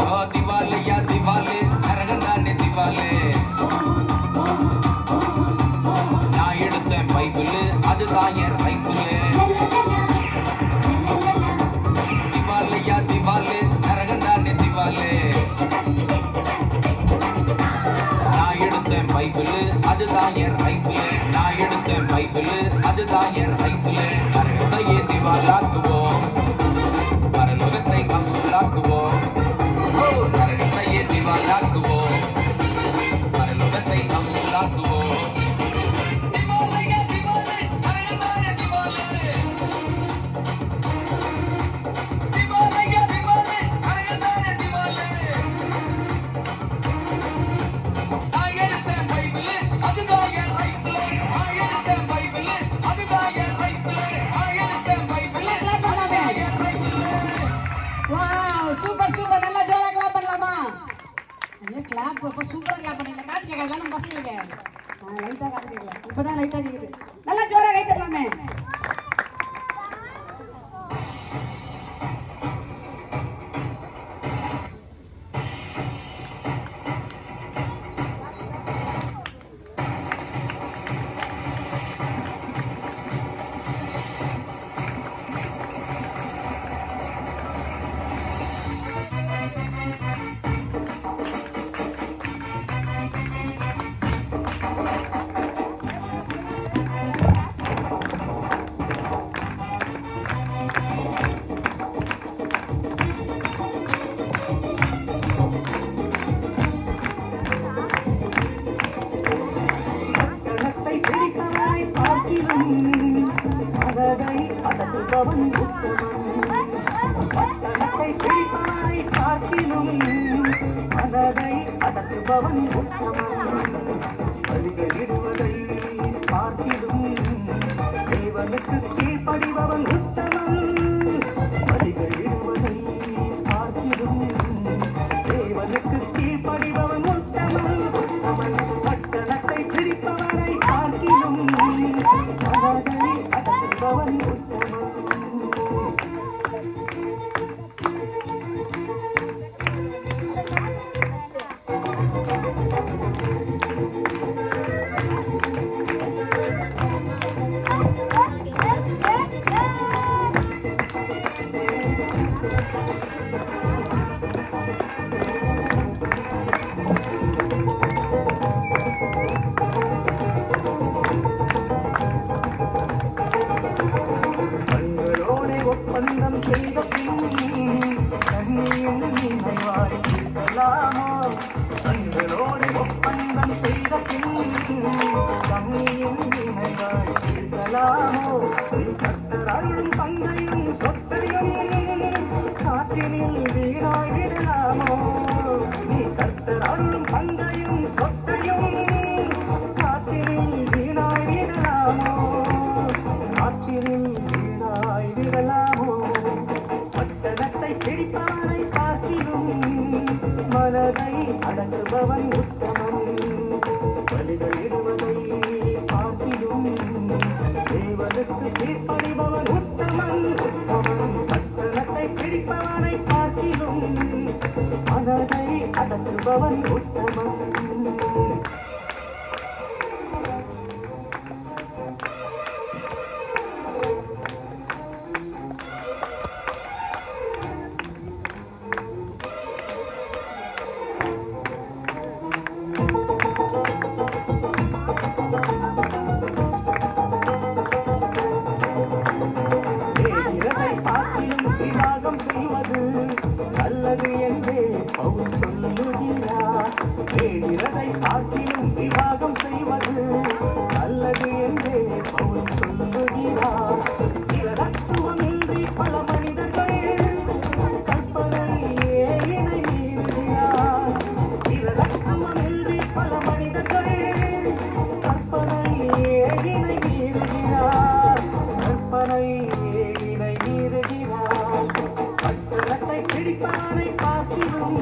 ஓ திவாலையா திவாலே, நரகந்தானே திவாலே. நான் எடுத்த பைபிள், அதுதான் என் ரைஃபிள். திவாலையா திவாலே, நரகந்தானே திவாலே. நான் எடுத்த பைபிள், அதுதான் என் ரைஃபிள். நான் எடுத்த பைபிள், அதுதான் என் ரைஃபிள். நரகத்தையே திவாலாக்குவோம், பரலோகத்தை நாம் சொல்லாக்குவோம். நரகத்தையே திவாலாக்குவோம், பரலோகத்தை நாம் சொல்லாக்குவோம். திவாலையா திவாலே, நரகந்தானே திவாலே. திவாலையா திவாலே, நரகந்தானே திவாலே. நான் எடுத்த பைபிள், அதுதான் என் ரைஃபிள். நான் எடுத்த பைபிள், அதுதான் என் ரைஃபிள். நான் எடுத்த பைபிள், அதுதான் என் ரைஃபிள். Wow, super super. நல்லா ஜோரா கிளாப் பண்ணலாமா? நல்ல கிளாப். அப்ப சூப்பரா கிளாப் பண்ணீங்க. காட்டு கேட்கலாம் நம்ம பசங்களுக்கு. லைட்டா காட்டு கேட்கலாம். இப்பதான் லைட்டா கேக்குது. நல்லா ஜோரா கை தட்டலாமே. விடலாமோ நீ கத்தராயும் பங்கையும் சொத்தையும் காற்றினில் வீணாய் விடலாமோ நீ கத்தராயும் பங்கையும் சொத்தையும் காற்றினில் வீணாய் விடலாமோ காற்றினில் வீணாய் விடலாமோ பட்டணத்தை பிடிப்பவனை பார்க்கிலும் மனதை அடக்குபவன் உத்தமன் பலிகளிடுவதை பார்க்கிலும் தேவனுக்கு கீழ்ப்படிபவன் உத்தமன் உத்தமன் பட்டணத்தை பிடிப்பவனை பார்க்கிலும் மனதை அடக்குபவன் உத்தமன் வேகிறதை பார்க்கிலும் விவாகம் செய்வது நல்லது என்றே பவுல் சொல்லுகிறார் வேகிறதை பார்க்கிலும் விவாகம் செய்வது நல்லது என்றே பவுல் சொல்லுகிறார் இரத்துவமின்றி பல மனிதர்கள் கற்பனையே இணை மீறுகிறார் இரத்துவமின்றி பல மனிதர்கள் கற்பனையே இணை மீறுகிறார் கற்பனையே இணை மீறுகிறார் பட்டணத்தை பிடிப்பவனை பார்க்கிலும்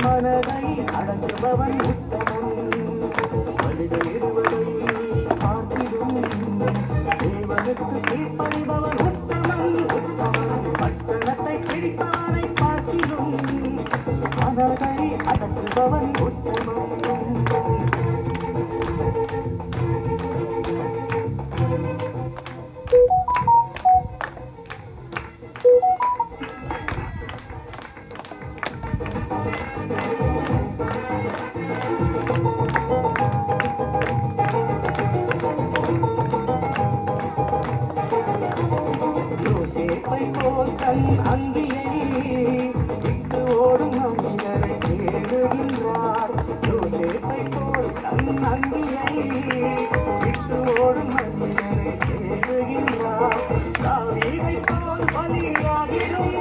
மனதை அடங்குபவன் உத்தமன் வழிகளிடுவதை பார்க்கிலும் தேவனுக்கு கீழ்ப்படிபவன் உத்தமன் உத்தமன் பட்டணத்தை பிடிப்பவனை பார்க்கிலும் மனதை அடங்குபவன் உத்தமன் யோசேப்பை போல் தன் அங்கியை விட்டு ஓடும் மனிதரை தேடுகின்றார் யோசேப்பை போல் தன் அங்கியை விட்டு ஓடும் மனிதரை தேடுகின்றார் தாவீதை போல் பலியாகிடும்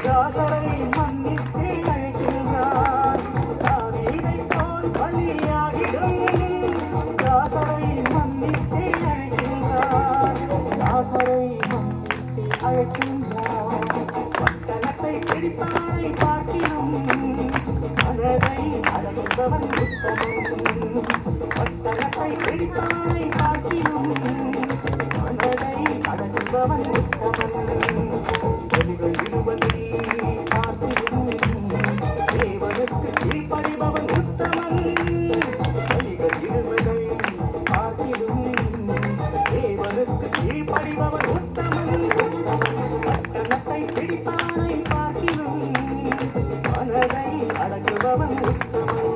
தாசரை மன்னித்து அழைக்கின்றார் தாவீதை போல் பலியாகிடும் தாசரை மன்னித்து அழைக்கின்றார் தாசரை மன்னித்து அழைக்கின்றார் பட்டணத்தை பிடிப்பவனை பார்க்கிலும் மனதை அடங்குபவன் உத்தமன் பட்டணத்தை பிடிப்பவனை பார்க்கிலும் மனதை அடங்குபவன் உத்தமன் பலிகள் இடுவதை பார்க்கிலும் தேவனுக்கு கீழ்ப்படிபவன் உத்தமன் பலிகள் இடுவதை பார்க்கிலும் தேவனுக்கு கீழ்ப்படிபவன் உத்தமன் பட்டணத்தை பிடிப்பவனை பார்க்கிலும் மனதை அடக்குபவன் உத்தமன்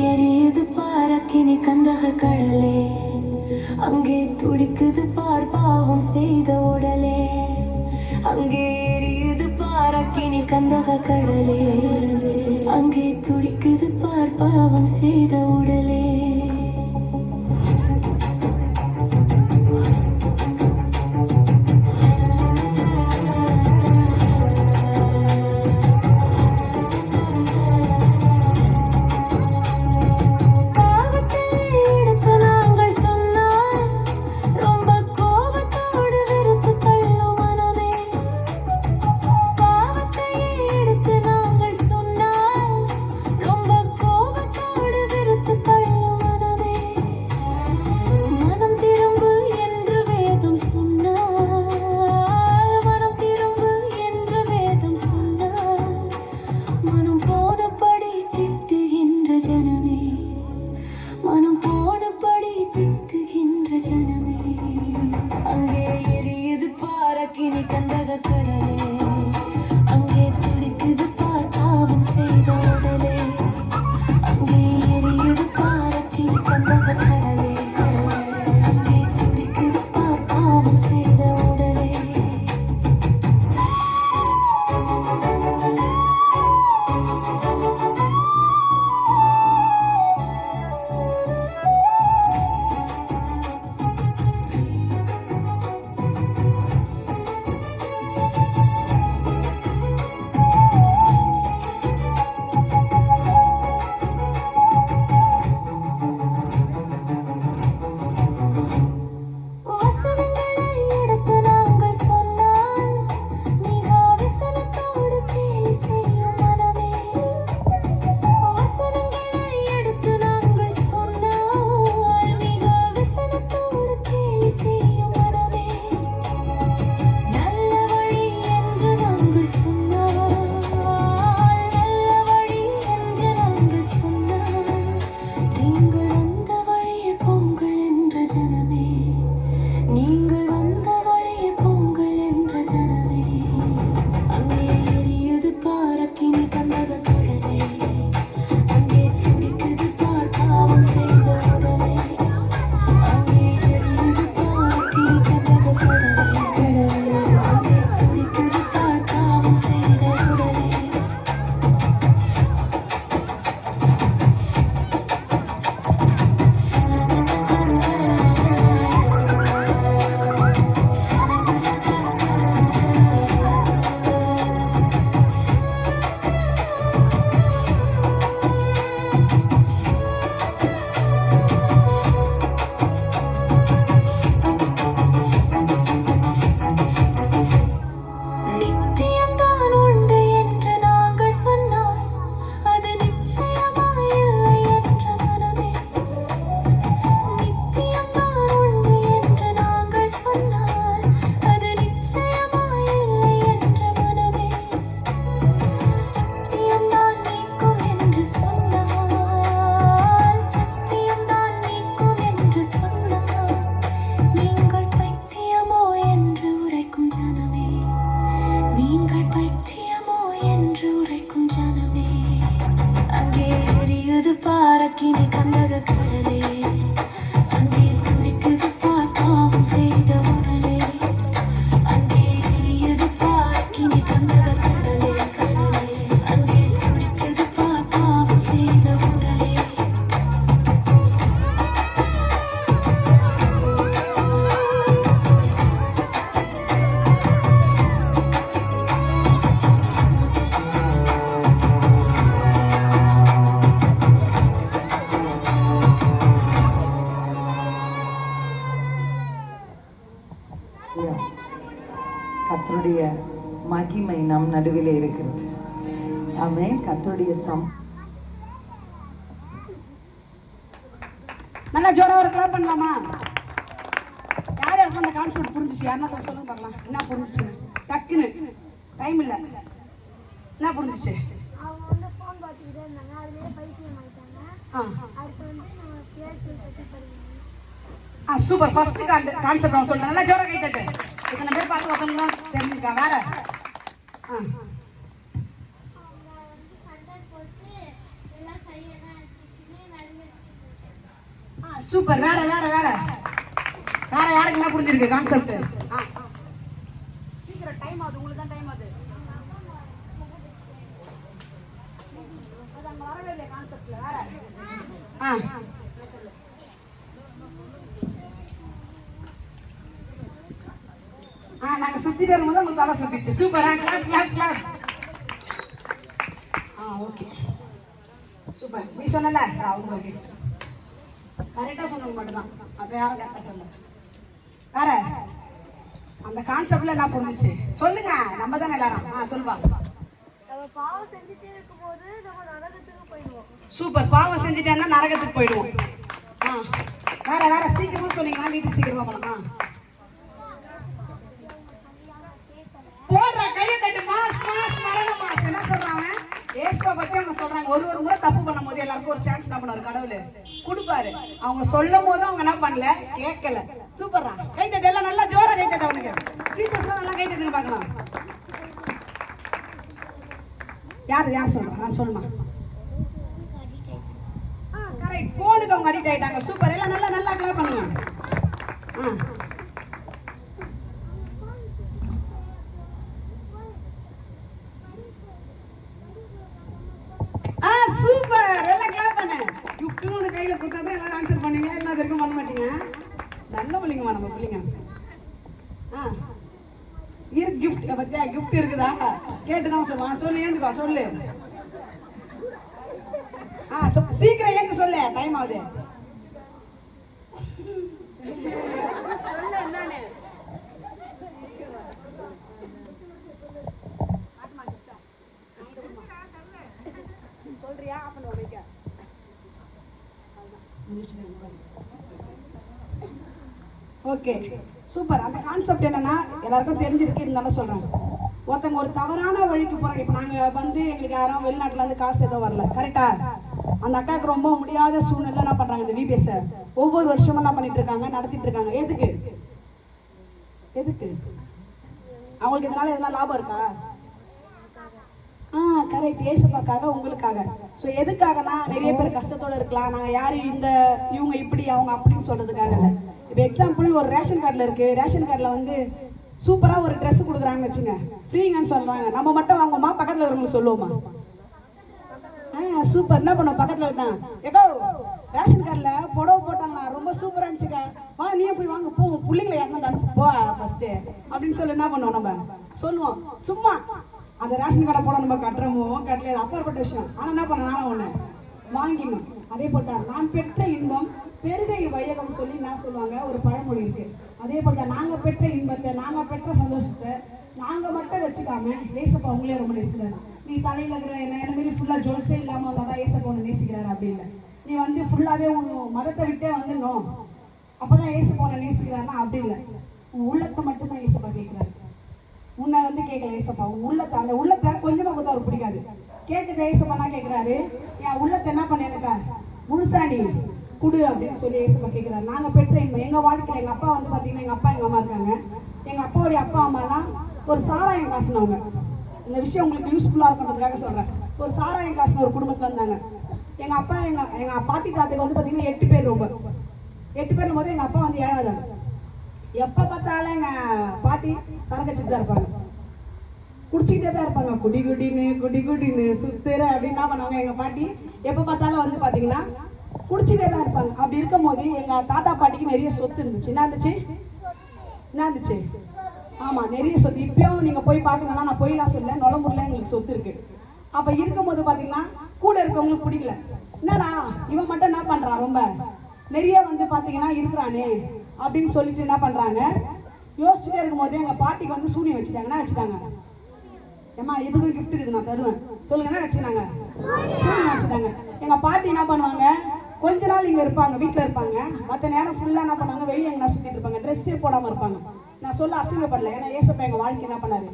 எரியுது பாரக்கினி கந்தக கடலே அங்கே துடிக்குது பார் பாவம் செய்த உடலே அங்கே எரியுது பாரக்கினி கந்தக கடலே அங்கே துடிக்குது பார் பாவம் செய்த உடலே ரொம்ப நடுவில் இருக்கிறது. ஆமென். கர்த்தருடைய நல்லா ஜோரா ஒரு கிளாப் பண்ணலாமா? யார் யாருக்கும் அந்த கான்செப்ட் புரிஞ்சிச்சு? யாருன்னா சொல்லுங்க பார்க்கலாம். என்ன புரிஞ்சிச்சு? டக்குன்னு டைம் இல்லை. என்ன புரிஞ்சிச்சு? அவங்க வந்து ஃபோன் பார்த்துக்கிட்டே இருந்தாங்க, அதுலேயே பைத்தியம் ஆயிட்டாங்க. அடுத்து வந்து நம்ம பேசி கட்டி படிக்கணும். சூப்பர். ஃபர்ஸ்ட் கான்செப்ட் நான் சொல்றேன். நல்லா ஜோரா கை தட்டு. இத்தனை பேர் பார்த்து ஒருத்தவங்க தான் தெரிஞ்சுக்கா. வேற சூப்பர். வேற வேற வேற வேற யாருக்கு என்ன புரிஞ்சிருக்கு கான்செப்ட்? சீக்கிரம் டைம் ஆகுது. உங்களுக்கு தான் டைம் ஆகுது. அது அங்க வரவே இல்லை கான்செப்ட்ல. வேற நாங்க சுத்திட்டு வரும்போது உங்களுக்கு தலை சுத்திச்சு. Super. Clap clap clap. Okay super. நீ சொன்னல அவங்க கரெக்டா சொன்னது மட்டும்தான். அதை யாரும் கரெக்டா சொல்ல. வேற அந்த கான்செப்ட்ல என்ன புரிஞ்சிச்சு சொல்லுங்க. நம்ம தானே எல்லாரும். சொல்லுவா. நம்ம பாவம் செஞ்சுட்டே இருக்கும்போது நம்ம நரகத்துக்கு போயிடுவோம். சூப்பர். பாவம் செஞ்சுட்டேன்னா நரகத்துக்கு போயிடுவோம். வேற வேற சீக்கிரமா சொன்னீங்கன்னா வீட்டுக்கு சீக்கிரமா போலாம். போடுற கையை தட்டு. மாஸ் மாஸ் மரண மாஸ். என்ன சொல்றாங்க? ஏசுவை பத்தி அவங்க சொல்றாங்க. ஒரு முறை தப்பு பண்ணும் போது எல்லாருக்கும் ஒரு சான்ஸ் என்ன பண்ணுவாரு? கடவுள் கொடுப்பாரு. அவங்க சொல்லும் போது அவங்க என்ன பண்ணல? கேட்கல. சூப்பர்ரா. கை தட்டு. எல்லாம் நல்லா ஜோரா கை தட்டு. அவனுக்கு டீச்சர்ஸ் நல்லா கை தட்டு பார்க்கலாம். யார் சொல்றா? சொல்லுமா. கரெக்ட். போனுக்கு அவங்க அடிக்ட் ஆயிட்டாங்க. சூப்பர். எல்லாம் நல்லா நல்லா கிளாப் பண்ணுங்க. சூப்பர். எல்லாம் கிளாப் பண்ணு. கிஃப்ட்னு கையில கொடுத்தாதான் எல்லாரும் ஆன்சர் பண்ணுவீங்க. எல்லாம் வரைக்கும் பண்ண மாட்டீங்க. நல்ல பிள்ளைங்கம்மா நம்ம பிள்ளைங்க. இருக்கு கிஃப்ட் பத்தியா? கிஃப்ட் இருக்குதா? கேட்டுதான் சொல்லுவான். சொல்லு. ஏந்துக்கோ. சொல்லு. சீக்கிரம் ஏந்து சொல்லு. டைம் ஆகுது. சொல்றியா? Okay super. அந்த கான்செப்ட் என்னன்னா எல்லாருக்கும் தெரிஞ்சிருக்கு. இருந்தாலும் சொல்றேன். ஒருத்தவங்க ஒரு தவறான வழிக்கு போறாங்க. இப்போ நாங்க வந்து எங்களுக்கு யாரும் வெளிநாட்டுல இருந்து காசு எதுவும் வரல. கரெக்டா? அந்த அக்காவுக்கு ரொம்ப முடியாத சூழ்நிலை என்ன பண்றாங்க? இந்த விபிஎஸ் ஒவ்வொரு வருஷமும் என்ன பண்ணிட்டு இருக்காங்க? நடத்திட்டு இருக்காங்க. எதுக்கு? அவங்களுக்கு இதனால எதனா லாபம் இருக்கா? கரெக்ட். ஏசப்பாக்காக, உங்களுக்காக. ஸோ எதுக்காகனா நிறைய பேர் கஷ்டத்தோடு இருக்கலாம். நாங்கள் யாரும் இவங்க இப்படி அவங்க அப்படின்னு சொல்றதுக்காக இல்லை. இப்போ எக்ஸாம்பிள் ஒரு ரேஷன் கார்டில் இருக்கு. ரேஷன் கார்டில் வந்து சூப்பராக ஒரு ட்ரெஸ் கொடுக்குறாங்கன்னு வச்சுங்க, ஃப்ரீங்கன்னு சொல்றாங்க. நம்ம மட்டும் வாங்குவோமா? பக்கத்தில் இருக்கிறவங்களுக்கு சொல்லுவோமா? சூப்பர். என்ன பண்ணுவோம்? பக்கத்தில் இருக்கான் ஏதோ ரேஷன் கார்டில் புடவை போட்டாங்களா, ரொம்ப சூப்பராக இருந்துச்சுக்கா, வா நீயே போய் வாங்க போ, பிள்ளைங்களை யாருன்னா போ ஃபர்ஸ்ட் அப்படின்னு சொல்லி என்ன பண்ணுவோம்? நம்ம சொல்லுவோம். சும்மா அந்த ரேஷன் கார்டை போட நம்ம கட்டுறமோ கட்டல, அப்பாற்பட்ட விஷயம். ஆனால் என்ன பண்ண? நானும் ஒன்று வாங்கிக்கணும். அதே போல் நான் பெற்ற இன்பம் பெருகை வையகம் சொல்லி நான் சொல்லுவாங்க. ஒரு பழமொழி இருக்கு. அதே போல் நாங்கள் பெற்ற இன்பத்தை, நாங்கள் பெற்ற சந்தோஷத்தை நாங்கள் மட்டும் வச்சுக்காம ஏசப்பா அவங்களே ரொம்ப நேசிக்கிறாரு. நீ தலையில் இருக்கிற என்ன மாரி ஃபுல்லாக ஜொல்ஸே இல்லாமல் வந்தால் தான் ஏசப்பா ஒன்று நேசிக்கிறாரு. அப்படி இல்லை. நீ வந்து ஃபுல்லாகவே உன் மதத்தை விட்டே வந்துடணும் அப்போ தான் ஏசப்பா ஒன்று நேசிக்கிறாருன்னா அப்படி இல்லை. உன் உள்ளத்தை மட்டும்தான் ஏசப்பா கேட்குறாரு. உன்னை வந்து கேட்கல ஏசப்பா. உன் உள்ளத்தை, அந்த உள்ளத்தை கொஞ்சமாக கொடுத்தா அவருக்கு பிடிக்காது. கேட்குறது ஏசப்பானா கேட்குறாரு, என் உள்ளத்தை என்ன பண்ணிருக்கா முழுசா நீ குடு அப்படின்னு சொல்லி ஏசப்பா கேட்குறாரு. நாங்கள் பெற்ற இன்பம் எங்கள் வாழ்க்கையில் எங்கள் அப்பா வந்து பார்த்தீங்கன்னா, எங்கள் அப்பா எங்கள் அம்மா இருக்காங்க. எங்கள் அப்பாவுடைய அப்பா அம்மாலாம் ஒரு சாராயம் காசுனவங்க. இந்த விஷயம் உங்களுக்கு யூஸ்ஃபுல்லாக இருக்குன்றதுக்காக சொல்கிறேன். ஒரு சாராயம் காசுன ஒரு குடும்பத்தில் இருந்தாங்க. எங்கள் அப்பா எங்கள் பாட்டி தாத்துக்கு வந்து பார்த்தீங்கன்னா 8 பேர். ரொம்ப 8 பேர் போது எங்கள் அப்பா வந்து 7வது. எப்போ பார்த்தாலும் எங்கள் பாட்டி சரக்கச்சிட்டு தான் இருப்பாங்க, குடிச்சிக்கிட்டே தான் இருப்பாங்க. குடின்னு சுத்துற அப்படின்னு என்ன பண்ணுவாங்க எங்கள் பாட்டி? எப்போ பார்த்தாலும் வந்து பார்த்தீங்கன்னா குடிச்சிட்டே தான் இருப்பாங்க. அப்படி இருக்கும் போது எங்கள் தாத்தா பாட்டிக்கு நிறைய சொத்து இருந்துச்சு. என்ன இருந்துச்சு? ஆமாம், நிறைய சொத்து. இப்பயும் நீங்கள் போய் பார்க்கணும்னா, நான் போயெல்லாம் சொல்ல, நுளம்பூரில் எங்களுக்கு சொத்து இருக்கு. அப்போ இருக்கும்போது பார்த்தீங்கன்னா கூட இருக்கவங்களுக்கு பிடிக்கல. என்னடா இவன் மட்டும் என்ன பண்ணுறான், ரொம்ப நிறைய வந்து பார்த்தீங்கன்னா இருக்கிறானே அப்படின்னு சொல்லிட்டு என்ன பண்ணுறாங்க, யோசிச்சுட்டே இருக்கும் போது எங்கள் பாட்டிக்கு வந்து சூனியம் வச்சுட்டாங்க. என்ன வச்சுட்டாங்க? ஏம்மா எதுக்கும் gift இருக்குது நான் தருவேன் சொல்லுங்க என்ன வச்சுனாங்க சொல்லுங்க வச்சுட்டாங்க. எங்க பாட்டி என்ன பண்ணுவாங்க, கொஞ்ச நாள் இங்க இருப்பாங்க, வீட்டுல இருப்பாங்க. மற்ற நேரம் ஃபுல்லா என்ன பண்ணாங்க, வெளியே எங்கன்னா சுத்திட்டு இருப்பாங்க, ட்ரெஸ்ஸே போடாம இருப்பாங்க. நான் சொல்ல அசிங்கப்படல, ஏன்னா ஏசப்பா எங்க வாழ்க்கை என்ன பண்ணாரு,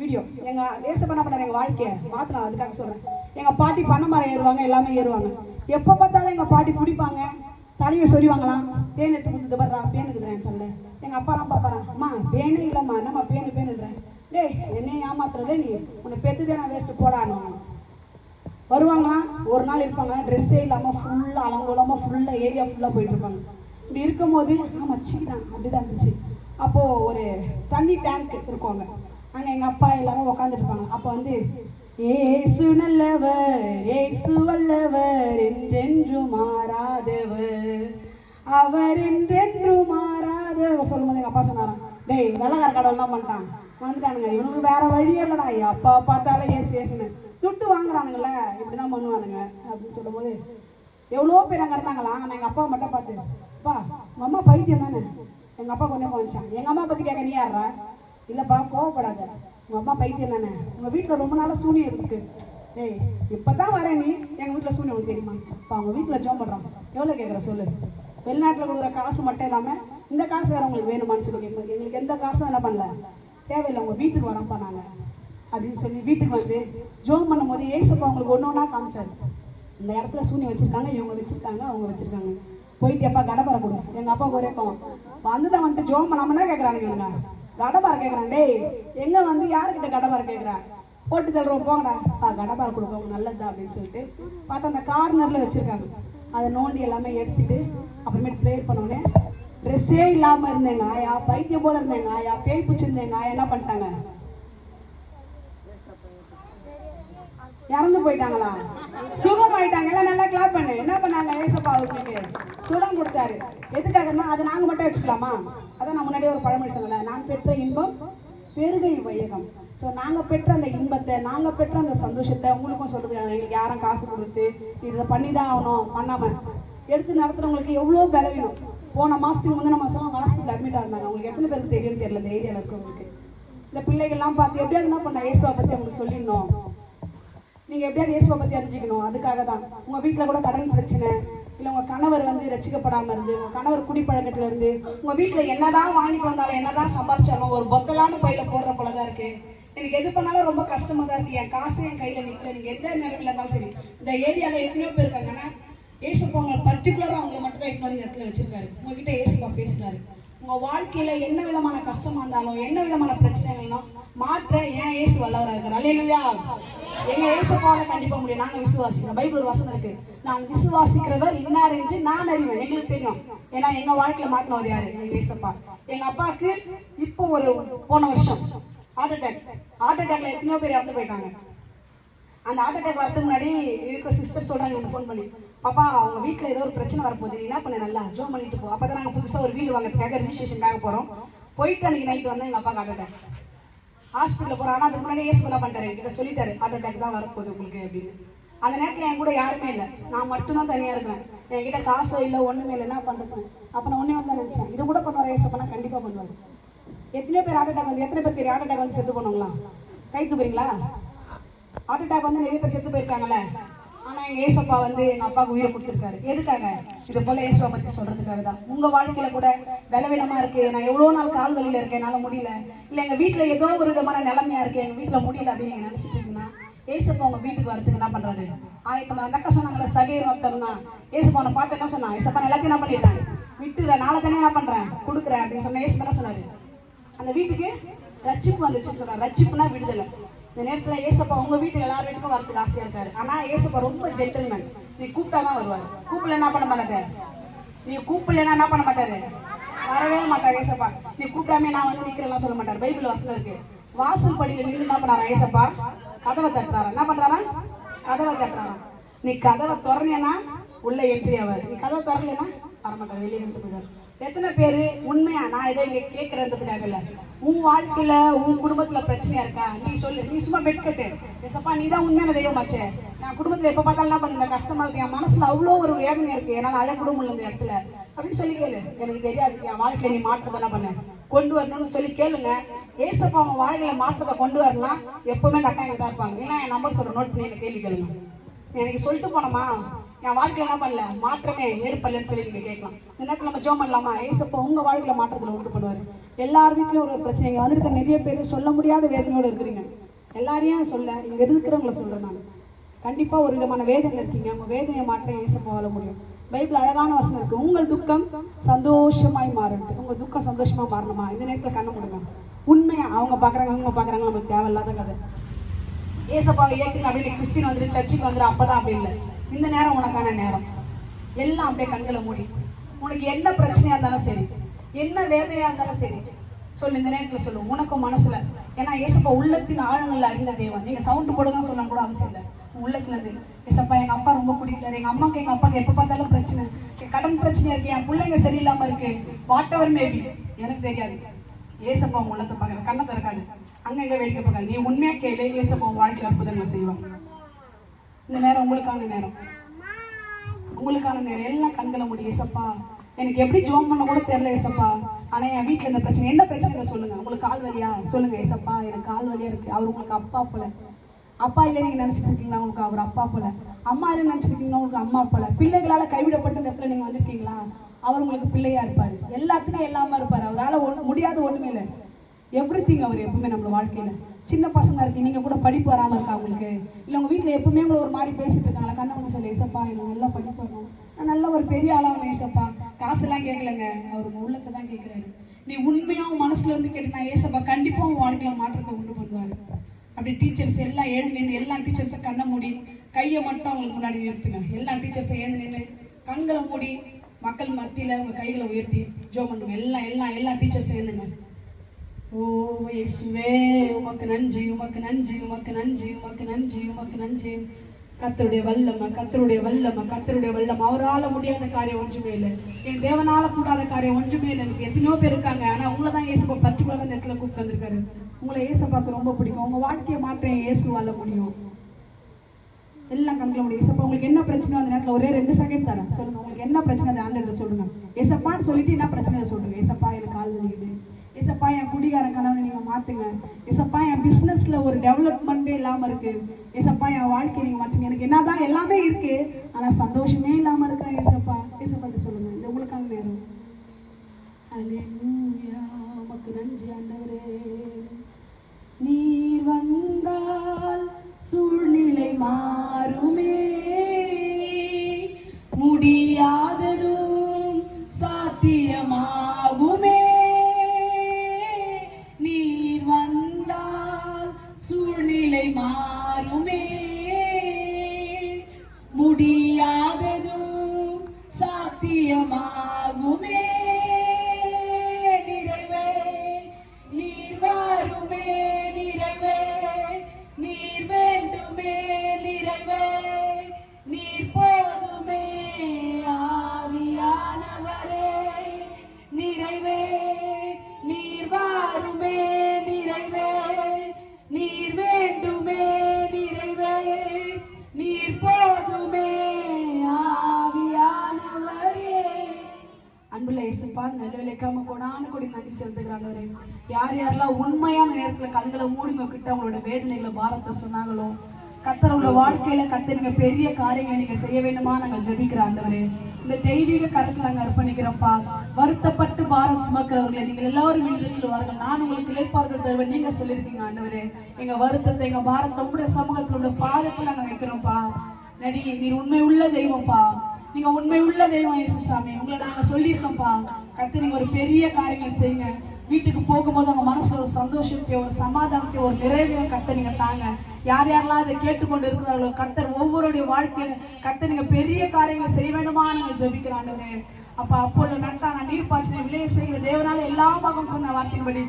வீடியோ எங்க ஏசப்பா என்ன பண்ணாரு, எங்க வாழ்க்கையை மாத்தலாம். அதுக்காக சொல்றேன். எங்க பாட்டி பண்ண மரம் ஏறுவாங்க, எல்லாமே ஏறுவாங்க. எப்ப பார்த்தாலும் எங்க பாட்டி பிடிப்பாங்க, தலையை சொறிவாங்களாம். பேன் எடுத்து கொடுத்துட்டு வர்றா, பேன் இருக்குதுறேன் தள்ள. எங்க அப்பாலாம் பாப்பாரா, அம்மா பேனே இல்லம்மா, என்னம்மா பேனுன்றேன். டேய் என்னையும் ஏமாத்துறதே நீ, உன்னை பெத்துதே நான் வேஸ்ட் போடான்னு வருவாங்களாம். ஒரு நாள் இருப்பாங்க, ட்ரெஸ்ஸே இல்லாமல் ஃபுல்லாக அலங்கோலமாக ஃபுல்லாக ஏரியா ஃபுல்லாக போயிட்டு இருப்பாங்க. இப்படி இருக்கும் போது ஆமாம் சீதான் அப்படிதான் இருந்துச்சு. அப்போது ஒரு தண்ணி டேங்க் இருக்குவாங்க, அங்கே எங்கள் அப்பா எல்லாரும் உட்காந்துட்டு இருப்பாங்க. அப்போ வந்து ஏசு நல்லவர், ஏசு வல்லவர், என்றென்று மாறாதவர், அவர் என்றென்று மாறாதவர் சொல்லும் போது எங்கள் அப்பா சொன்னாராம், டேய் வெள்ளக்கார கடவுள்லாம் பண்ணிட்டான் வந்துட்டானுங்க, இவனுக்கு வேற வழியே இல்லைடா, அப்பா பார்த்தாலும் ஏசு ஏசுன்னு துட்டு வாங்குறானுங்களே, இப்படிதான் பண்ணுவானுங்க அப்படின்னு சொல்லும் போது எவ்வளோ பேர் அங்கே இருந்தாங்களா. ஆனால் எங்கள் அப்பா மட்டும் பார்த்து, அப்பா உங்கள் அம்மா பைத்தியம் தானே. எங்கள் அப்பா கொஞ்சம் வந்துச்சான். எங்கள் அம்மா பற்றி கேட்க நீ யாரா, இல்லைப்பா கோவப்படாத, உங்கள் அம்மா பைத்தியம் தானே, உங்கள் வீட்டில் ரொம்ப நாளாக சூனியம் இருக்கு. ஏய் இப்போ தான் வரேன் நீ, எங்கள் வீட்டில் சூனியம் உனக்கு தெரியுமா, இப்போ அவங்க வீட்டில் ஜோம் பண்ணுறான், எவ்வளோ கேட்குற சொல்லு. வெளிநாட்டில் கொடுக்குற காசு மட்டும் இல்லாமல் இந்த காசு வேறு உங்களுக்கு வேணுமான்னு சொல்லி கேட்கும்போது எங்களுக்கு எந்த காசும் என்ன பண்ணல, தேவையில்லை, உங்கள் வீட்டுக்கு வரப்பா நாங்கள் அப்படின்னு சொல்லி வீட்டுக்கு வந்து ஜோம் பண்ணும் போது ஏசப்பா அவங்களுக்கு ஒன்று ஒன்றா காமிச்சாரு. இந்த இடத்துல சூனியம் வச்சிருக்காங்க, இவங்க வச்சிருக்காங்க, அவங்க வச்சிருக்காங்க. போயிட்டு எப்பா கடப்பாரை கொடு. எங்கள் அப்பா ஒரே கோவம் வந்துதான் வந்துட்டு ஜோம் பண்ணாமன்னா கேட்குறானுங்க, இவங்க கடப்பாரை கேட்குறான். டேய் எங்கே வந்து யாருக்கிட்ட கடப்பாரை கேட்குறா, போட்டு தள்ளுறோம் போங்கடா, கடப்பாரை கொடுப்போம் நல்லதுதான் அப்படின்னு சொல்லிட்டு பார்த்தா அந்த கார்னரில் வச்சுருக்காங்க. அதை நோண்டி எல்லாமே எடுத்துட்டு அப்புறமேட்டு ப்ரேயர் பண்ணோடனே ட்ரெஸ்ஸே இல்லாமல் இருந்தேங்க ஆயா, பைத்தியம் போல இருந்தேங்க ஆயா, பேய் பிடிச்சிருந்தேங்க ஆயா, என்ன பண்ணிட்டாங்க, இறந்து போயிட்டாங்களா, சுகம் ஆயிட்டாங்க. எல்லாம் நல்லா கிளாப் பண்ணு. என்ன பண்ணாங்க, ஏசப்பா அவங்களுக்கு சுகம் கொடுத்தாரு. எதுக்காகன்னா அதை நாங்கள் மட்டும் வச்சுக்கலாமா, அதான் நான் முன்னாடியே ஒரு பழமொழி சொல்லலை, நான் பெற்ற இன்பம் பெருகை வையகம். ஸோ நாங்கள் பெற்ற அந்த இன்பத்தை, நாங்கள் பெற்ற அந்த சந்தோஷத்தை உங்களுக்கும் சொல்லுது. எங்களுக்கு யாரும் காசு கொடுத்து இதை பண்ணி தான் ஆகணும், பண்ணாமல் எடுத்து நடத்துகிறவங்களுக்கு எவ்வளோ பலவீனம். போன மாதத்துக்கு முந்தின மாதம் ஹாஸ்பிட்டல் அட்மிட் ஆயிருந்தாங்க. அவங்களுக்கு எத்தனை பேருக்கு தெரியும்னு தெரியல, இந்த ஏரியாவில் இருக்கிறவங்களுக்கு. இந்த பிள்ளைகள்லாம் பார்த்து எப்படியாவது என்ன பண்ண, இயேசுவை பற்றி அவங்களுக்கு சொல்லிடணும், நீங்கள் எப்படியாவது இயேசுவை பற்றி அறிஞ்சிக்கணும். அதுக்காக தான் உங்கள் வீட்டில் கூட கடன் பிரச்சனை, இல்லை உங்கள் கணவர் வந்து ரசிக்கப்படாமல் இருந்து, உங்கள் கணவர் குடிப்பழக்கத்தில் இருந்து, உங்கள் வீட்டில் என்னதான் வாங்கிட்டு வந்தாலும் என்னதான் சம்பாரிச்சாலும் ஒரு பொத்தலான பையில போடுற போல தான் இருக்குது. எனக்கு எது பண்ணாலும் ரொம்ப கஷ்டமாக தான் இருக்குது, என் காசு என் கையில் நிற்கல. நீங்கள் எந்த நிலைமையில இருந்தாலும் சரி, இந்த ஏரியாவில் எத்தனையோ பேர் இருக்காங்கன்னா ஏசப்பா அவங்க பர்டிகுலராக அவங்களை மட்டும் தான் இப்போ இந்த இடத்துல வச்சிருக்காரு. உங்ககிட்ட ஏசப்பா பேசுகிறாரு. உங்கள் வாழ்க்கையில் என்ன விதமான கஷ்டமாக இருந்தாலும், என்ன விதமான பிரச்சனைகளும் மாற்ற ஏன் ஏசு வல்லவராக இருக்கார். அல்லேலூயா. எங்க ஏசப்பாவை கண்டிப்பாக முடியும். நாங்கள் விசுவாசிக்கிறோம். பைபிள் ஒரு வசனம் இருக்கு, நான் விசுவாசிக்கிறவர் இன்னார் என்று நான் அறிவேன். எங்களுக்கு தெரியும், ஏன்னா எங்க வாழ்க்கையில மாற்றினவர் யாரு, எங்க ஏசப்பா. எங்க அப்பாவுக்கு இப்போ ஒரு போன வருஷம் ஹார்ட் அட்டாக்ல எத்தனையோ பேர் இறந்து போயிட்டாங்க. அந்த ஹார்ட் அட்டாக் வரதுக்கு முன்னாடி இருக்கிற சிஸ்டர் சொல்றாங்க எனக்கு ஃபோன் பண்ணி, பாப்பா அவங்க வீட்டில் ஏதோ ஒரு பிரச்சனை வரப்போகுது, என்ன பண்ண நல்லா ஜோம் பண்ணிட்டு போ. அப்போ தான் நாங்கள் புதுசாக ஒரு வீடு வாங்கிறதுக்காக ரிஜிஸ்ட்ரேஷனுக்காக போகிறோம். போயிட்டு அன்றைக்கி நைட்டு வந்தால் எங்கள் அப்பாவுக்கு ஹார்ட் அட்டாக். ஹாஸ்பிட்டலில் போகிறோம். ஆனால் அதுக்கு முன்னாடி ஏசு என்ன பண்ணிட்டாரு, என்கிட்ட சொல்லிட்டாரு ஹார்ட் அட்டாக் தான் வரப்போகுது உங்களுக்கு அப்படின்னு. அந்த நேரத்தில் என் கூட யாருமே இல்லை, நான் மட்டும்தான் தனியாக இருக்கிறேன். என்கிட்ட காசோ இல்லை, ஒன்றுமே இல்லை, என்ன பண்ணுறது. அப்போ நான் ஒன்றே வந்து நினச்சேன், இது கூட பண்ணுவார் ஏசப்பா, கண்டிப்பாக பண்ணுவார். எத்தனையோ பேர் ஹார்ட் அட்டாக் வந்து, எத்தனை பேர் தெரியும் ஹார்ட் அட்டாக் வந்து செத்து போனவங்களா, கை தூக்குறீங்களா? ஹார்ட் அட்டாக் வந்து நிறைய பேர் செத்து போயிருக்காங்கல்ல. ஆனால் எங்கள் ஏசப்பா வந்து எங்கள் அப்பாவுக்கு உயிரை கொடுத்துருக்காரு. எதுக்காக? இது போல் ஏசப்பா பற்றி சொல்கிறதுக்காக தான். உங்கள் வாழ்க்கையில் கூட பலவீனமாக இருக்குது, நான் எவ்வளோ நாள் கால் வலியில் இருக்கேன், என்னால் முடியல, இல்லை எங்கள் வீட்டில் ஏதோ ஒரு விதமான நிலைமையாக இருக்குது, எங்கள் வீட்டில் முடியல அப்படின்னு நீங்கள் நினச்சிட்டு இருக்கீங்கன்னா ஏசப்பா உங்கள் வீட்டுக்கு வரதுக்கு என்ன பண்ணுறாரு, ஆயத்தமாக. அந்த அக்கா சொன்னாங்களே சகையர் ஒருத்தர்னா, ஏசப்பா அவனை பார்த்து என்ன சொன்னான், ஏசப்பா எல்லாத்தையும் என்ன பண்ணிடுறேன், விட்டுறேன், நாளை தானே என்ன பண்ணுறேன், கொடுக்குறேன் அப்படின்னு சொன்ன. ஏசப்பா என்ன சொன்னார், அந்த வீட்டுக்கு ரட்சிப்பு வந்துச்சுன்னு சொன்னார். ரட்சிப்புனா விடுதலை. இந்த நேரத்தில் ஏசப்பா உங்கள் வீட்டுக்கு எல்லார் வீட்டுக்கும் வரதுக்கு ஆசையாக இருக்காரு. ஆனால் ஏசப்பா ரொம்ப ஜென்டில்மேன். நீ கூப்பிட்டா தான் வருவார், கூப்பிடல என்ன பண்ண மாட்டாரு, நீ கூப்பிடலன்னா என்ன பண்ண மாட்டாரு, வரவே மாட்டார் ஏசப்பா. நீ கூப்பிடாமே நான் வந்து நிற்கிறேன்லாம் சொல்ல மாட்டார். பைபிள் வசனம் இருக்கு, வாசல் படியில் நின்று என்ன பண்ணாரா ஏசப்பா, கதவை தட்டுறாரா. என்ன பண்ணுறாரா, கதவை தட்டுறாரா. நீ கதவை திறந்தேன்னா உள்ள என்ட்ரி ஆவார், நீ கதவை திறலன்னா வரமாட்டார், வெளியே விட்டு போயிடுவார். எத்தனை பேர் உண்மையா, நான் இதை இங்க கேட்கறதுக்காக இல்ல, உன் வாழ்க்கையில உன் குடும்பத்துல பிரச்சனையா இருக்கா, நீ சொல்லு. நீ சும்மா பெட் கட்டு, ஏசப்பா நீ தான் உண்மையான தெய்வமாச்சே, நான் குடும்பத்துல எப்ப பார்த்தாலும் என்ன பண்ணுங்க கஷ்டமா இருக்கு, என் மனசுல அவ்வளோ ஒரு வேதனை இருக்கு, என்னால அழக்கூட முடியல இந்த இடத்துல அப்படின்னு சொல்லி கேளு. எனக்கு தெரியாது, என் வாழ்க்கையில நீ மாற்றத்தை பண்ண கொண்டு வரணும்னு சொல்லி கேளுங்க. ஏசப்பா அவங்க வாழ்க்கையில மாற்றத்தை கொண்டு வரலாம். எப்பவுமே அந்த அக்கா எங்க தான் இருப்பாங்க. ஏன்னா என் நம்பர் சொல்ற நோட் பண்ணி எனக்கு கேள்வி கேளுங்க. எனக்கு சொல்லிட்டு போனோமா என் வாழ்க்கையில என்ன பண்ணல மாற்றமே ஏற்படலன்னு சொல்லி நீங்க கேட்கலாம். இந்த நேரத்தில் நம்ம ஜோம் பண்ணலாமா, ஏசப்பா உங்க வாழ்க்கையில மாற்றத்துல உண்டு பண்ணுவாரு. எல்லார் வீட்லயும் ஒரு பிரச்சனை, இங்க வந்திருக்க நிறைய பேர் சொல்ல முடியாத வேதனையோடு இருக்கிறீங்க. எல்லாரையும் சொல்ல இங்க இருக்கிறவங்கள சொல்றேன் நான். கண்டிப்பா ஒரு விதமான வேதனை இருக்கீங்க, உங்க வேதனையை மாற்ற ஏசப்பா வாழ முடியும். பைபிள் அழகான வசனம் இருக்கு, உங்கள் துக்கம் சந்தோஷமாய் மாறணும். உங்க துக்கம் சந்தோஷமா மாறணுமா, இந்த நேரத்துல கண்ண முடியுங்க. உண்மையா அவங்க பாக்குறாங்க அவங்க பாக்குறாங்க நமக்கு தேவையில்லாத கதை. ஏசப்பாவை ஏற்றுங்க அப்படின்னு கிறிஸ்டின் வந்துட்டு சர்ச்சுக்கு வந்துடும் அப்பதான் அப்படி இல்லை. இந்த நேரம் உனக்கான நேரம். எல்லாம் அப்படியே கண்களை மூடி, உனக்கு என்ன பிரச்சனையா இருந்தாலும் சரி, என்ன வேதனையா இருந்தாலும் சரி சொல்லு. இந்த நேரத்தில் சொல்லு உனக்கும் மனசுல. ஏன்னா ஏசப்பா உள்ளத்தின் ஆழங்கள்ல அறிந்த தேவன். நீங்க சவுண்டு போட தான் சொல்லணும் கூட அவசியம் இல்லை. உள்ளத்துல இருந்து ஏசப்பா எங்க அப்பா ரொம்ப பிடிக்கிறாரு, எங்க அப்பாவுக்கு எப்ப பார்த்தாலும் பிரச்சனை, கடன் பிரச்சனையா இருக்கு, என் பிள்ளைங்க சரியில்லாம இருக்கு, வாட் எவர் மேபி எனக்கு தெரியாது. ஏசப்பா உங்க உள்ளத்தை பார்க்கற கண்ணை திறக்காது, அங்க எங்க வேடிக்கை பார்க்காது. நீ உண்மையா கேளு, ஏசப்பா உங்க வாழ்க்கையில் அற்புதங்களை செய்வாங்க. இந்த நேரம் உங்களுக்கான நேரம், உங்களுக்கான நேரம். எல்லாம் கண்களை மூடி, ஏசப்பா எனக்கு எப்படி ஜோம் பண்ண கூட தெரியல ஏசப்பா, ஆனா என் வீட்டுல இந்த பிரச்சனை, என்ன பிரச்சனை சொல்லுங்க. உங்களுக்கு கால் வலியா சொல்லுங்க, ஏசப்பா எனக்கு கால் வலியா இருக்கு. அவர் உங்களுக்கு அப்பா போல, அப்பா இல்லை நீங்க நினைச்சிட்டு இருக்கீங்களா, உங்களுக்கு அவர் அப்பா போல. அம்மா இல்லை நினைச்சிருக்கீங்களா, உங்களுக்கு அம்மா போல. பிள்ளைகளால கைவிடப்பட்ட இடத்துல நீங்க வந்திருக்கீங்களா, அவர் உங்களுக்கு பிள்ளையா இருப்பாரு. எல்லாத்துக்கும் எல்லாமே இருப்பாரு. அவரால் முடியாத ஒண்ணுமே இல்லை. எவ்ரிதிங் அவர் எப்பவுமே நம்ம வாழ்க்கையில. சின்ன பசங்க இருக்கு, நீங்க கூட படிப்பு வராம இருக்கா உங்களுக்கு, இல்லை உங்க வீட்டுல எப்பவுமே உங்களை ஒரு மாதிரி பேசிட்டு இருக்காங்களா, கண்ணவங்க சொல்லு ஏசப்பா எனக்கு நல்லா படிப்பு வரணும், நான் நல்ல ஒரு பெரிய ஆளாகணும் ஏசப்பா. காசெல்லாம் கேட்கலங்க, அவர் உங்க உள்ளத்தை தான் கேட்கிறாரு. நீ உண்மையா உன் மனசுல இருந்து கேட்டுனா ஏசப்பா கண்டிப்பா உன் வாழ்க்கையில மாற்றத்தை உண்டு பண்ணுவாரு. அப்படி டீச்சர்ஸ் எல்லாம் எழுந்து நின்று, எல்லா டீச்சர்ஸும் கண்ணை மூடி கையை மட்டும் அவங்களுக்கு முன்னாடி நிறுத்துங்க. எல்லா டீச்சர்ஸும் எழுந்து நின்று கண்களை மூடி மக்கள் மத்தியில உங்க கைகளை உயர்த்தி ஜோம் பண்ணுங்க. எல்லா டீச்சர்ஸும் எழுந்துங்க. ஓ இயேசுவே உமக்கு நன்றி, உமக்கு நன்றி, உமக்கு நன்றி, உமக்கு நன்றி, உமக்கு நன்றி. கர்த்தருடைய வல்லமை, கர்த்தருடைய வல்லமை, கர்த்தருடைய வல்லமை. அவரால் முடியாத காரியம் ஒன்றுமே இல்லை, என் தேவனால கூடாத காரியம் ஒன்றுமே இல்லை. எனக்கு எத்தனையோ பேர் இருக்காங்க, ஆனா உங்களை தான் ஏசப்பா பர்டிகுலராக இந்த இடத்துல கூப்பிட்டு வந்திருக்காரு. உங்களை ஏசப்பாக்கு ரொம்ப பிடிக்கும், உங்க வாழ்க்கையை மாற்ற இயேசுவால முடியும். எல்லாம் கண்களை முடியும். ஏசப்பா உங்களுக்கு என்ன பிரச்சனை அந்த நேரத்தில் ஒரே 2 செகண்ட் தரேன், சொல்லுங்க உங்களுக்கு என்ன பிரச்சனை அந்த ஆண்டவர்கிட்ட சொல்லுங்க. ஏசப்பான்னு சொல்லிட்டு என்ன பிரச்சனை சொல்லுங்க. ஏசப்பா எனக்கு கால் வலிக்குது, ஏசப்பா என் குடிகாரன் கனவை நீங்க மாத்துங்க, ஏசப்பா என் பிசினஸ்ல ஒரு டெவலப்மெண்ட்டே இல்லாம இருக்கு, ஏசப்பா என் வாழ்க்கையை நீங்க மாற்றுங்க. எனக்கு என்னதான் எல்லாமே இருக்கு, ஆனா சந்தோஷமே இல்லாம இருக்கிறேன் ஏசப்பா. ஏசப்பா சொல்லுங்க, இது உங்களுக்கான நேரம். அல்லேலூயா உமக்கு நன்றி ஆண்டவரே. நீர் வந்தால் சூழ்நிலை மாறுமே, முடியாததும் சாத்தியமாகுமே. சூழ்நிலை மாறுமே, முடியாததும் சாத்தியமாகுமே. நிறைவே நீர் வாருமே, நிறைவே நீர் வேண்டுமே, நிறைவே நீர் போதுமே ஆவியானவரே. நிறைவே நீர் வாருமே, நிறைவே நீர் வேண்டுமே, நிறைவே நீர் போதுமே ஆவியானவரே. அன்புள்ள இயேசுப்பா நல்லவிலைக்காம கொடான கொடி நன்றி செலுத்துகிறாண்டவரே. யாரெல்லாம் உண்மையான நேரத்துல கண்களை மூடிங்க கிட்ட அவங்களோட வேதனைகளை பாரத்தை சொன்னாங்களோ, கர்த்தர் உள்ள வாழ்க்கையில கர்த்தர் நீங்க பெரிய காரியங்களை நீங்க செய்ய வேண்டுமா நாங்கள் ஜெபிக்கிற ஆண்டவரே. இந்த தெய்வீக கருத்துல நாங்கள் அர்ப்பணிக்கிறோம்ப்பா. வருத்தப்பட்டு பாரம் சுமக்கிறவர்களை நீங்கள் எல்லாரும் வீட்டுல வாருங்கள், நான் உங்களுக்கு இளைப்பாறுதல் தருவேன் நீங்க சொல்லியிருக்கீங்க ஆண்டவரே. எங்க வருத்தத்தை எங்க பாரத்தை உங்களுடைய சமூகத்துல உடைய பாதத்துல நாங்க வைக்கிறோம்ப்பா. நடி நீர் உண்மை உள்ள தெய்வம்ப்பா, நீங்க உண்மை உள்ள தெய்வம் இயேசுசாமி. உங்களை நாங்க சொல்லியிருக்கோம்ப்பா. கர்த்தர் நீங்க ஒரு பெரிய காரியங்களை செய்யுங்க. வீட்டுக்கு போகும்போது அவங்க மனசுல ஒரு சந்தோஷத்தையோ ஒரு சமாதானத்தையோ ஒரு நிறைவையும் கர்த்தர் நீங்க தாங்க. யாரெல்லாம் அதை கேட்டுக்கொண்டு இருக்கிறார்களோ கர்த்தர் ஒவ்வொருடைய வாழ்க்கையில கர்த்தர் நீங்க பெரிய காரியங்களை செய்ய வேண்டுமா நாங்கள் ஜெபிக்கிறாண்டவரே. அப்ப அப்பொழுது நட்டான நீர் பாய்ச்சினை விளைய செய்கிற தேவனால எல்லா பாகம் சொன்ன வார்த்தையின்படி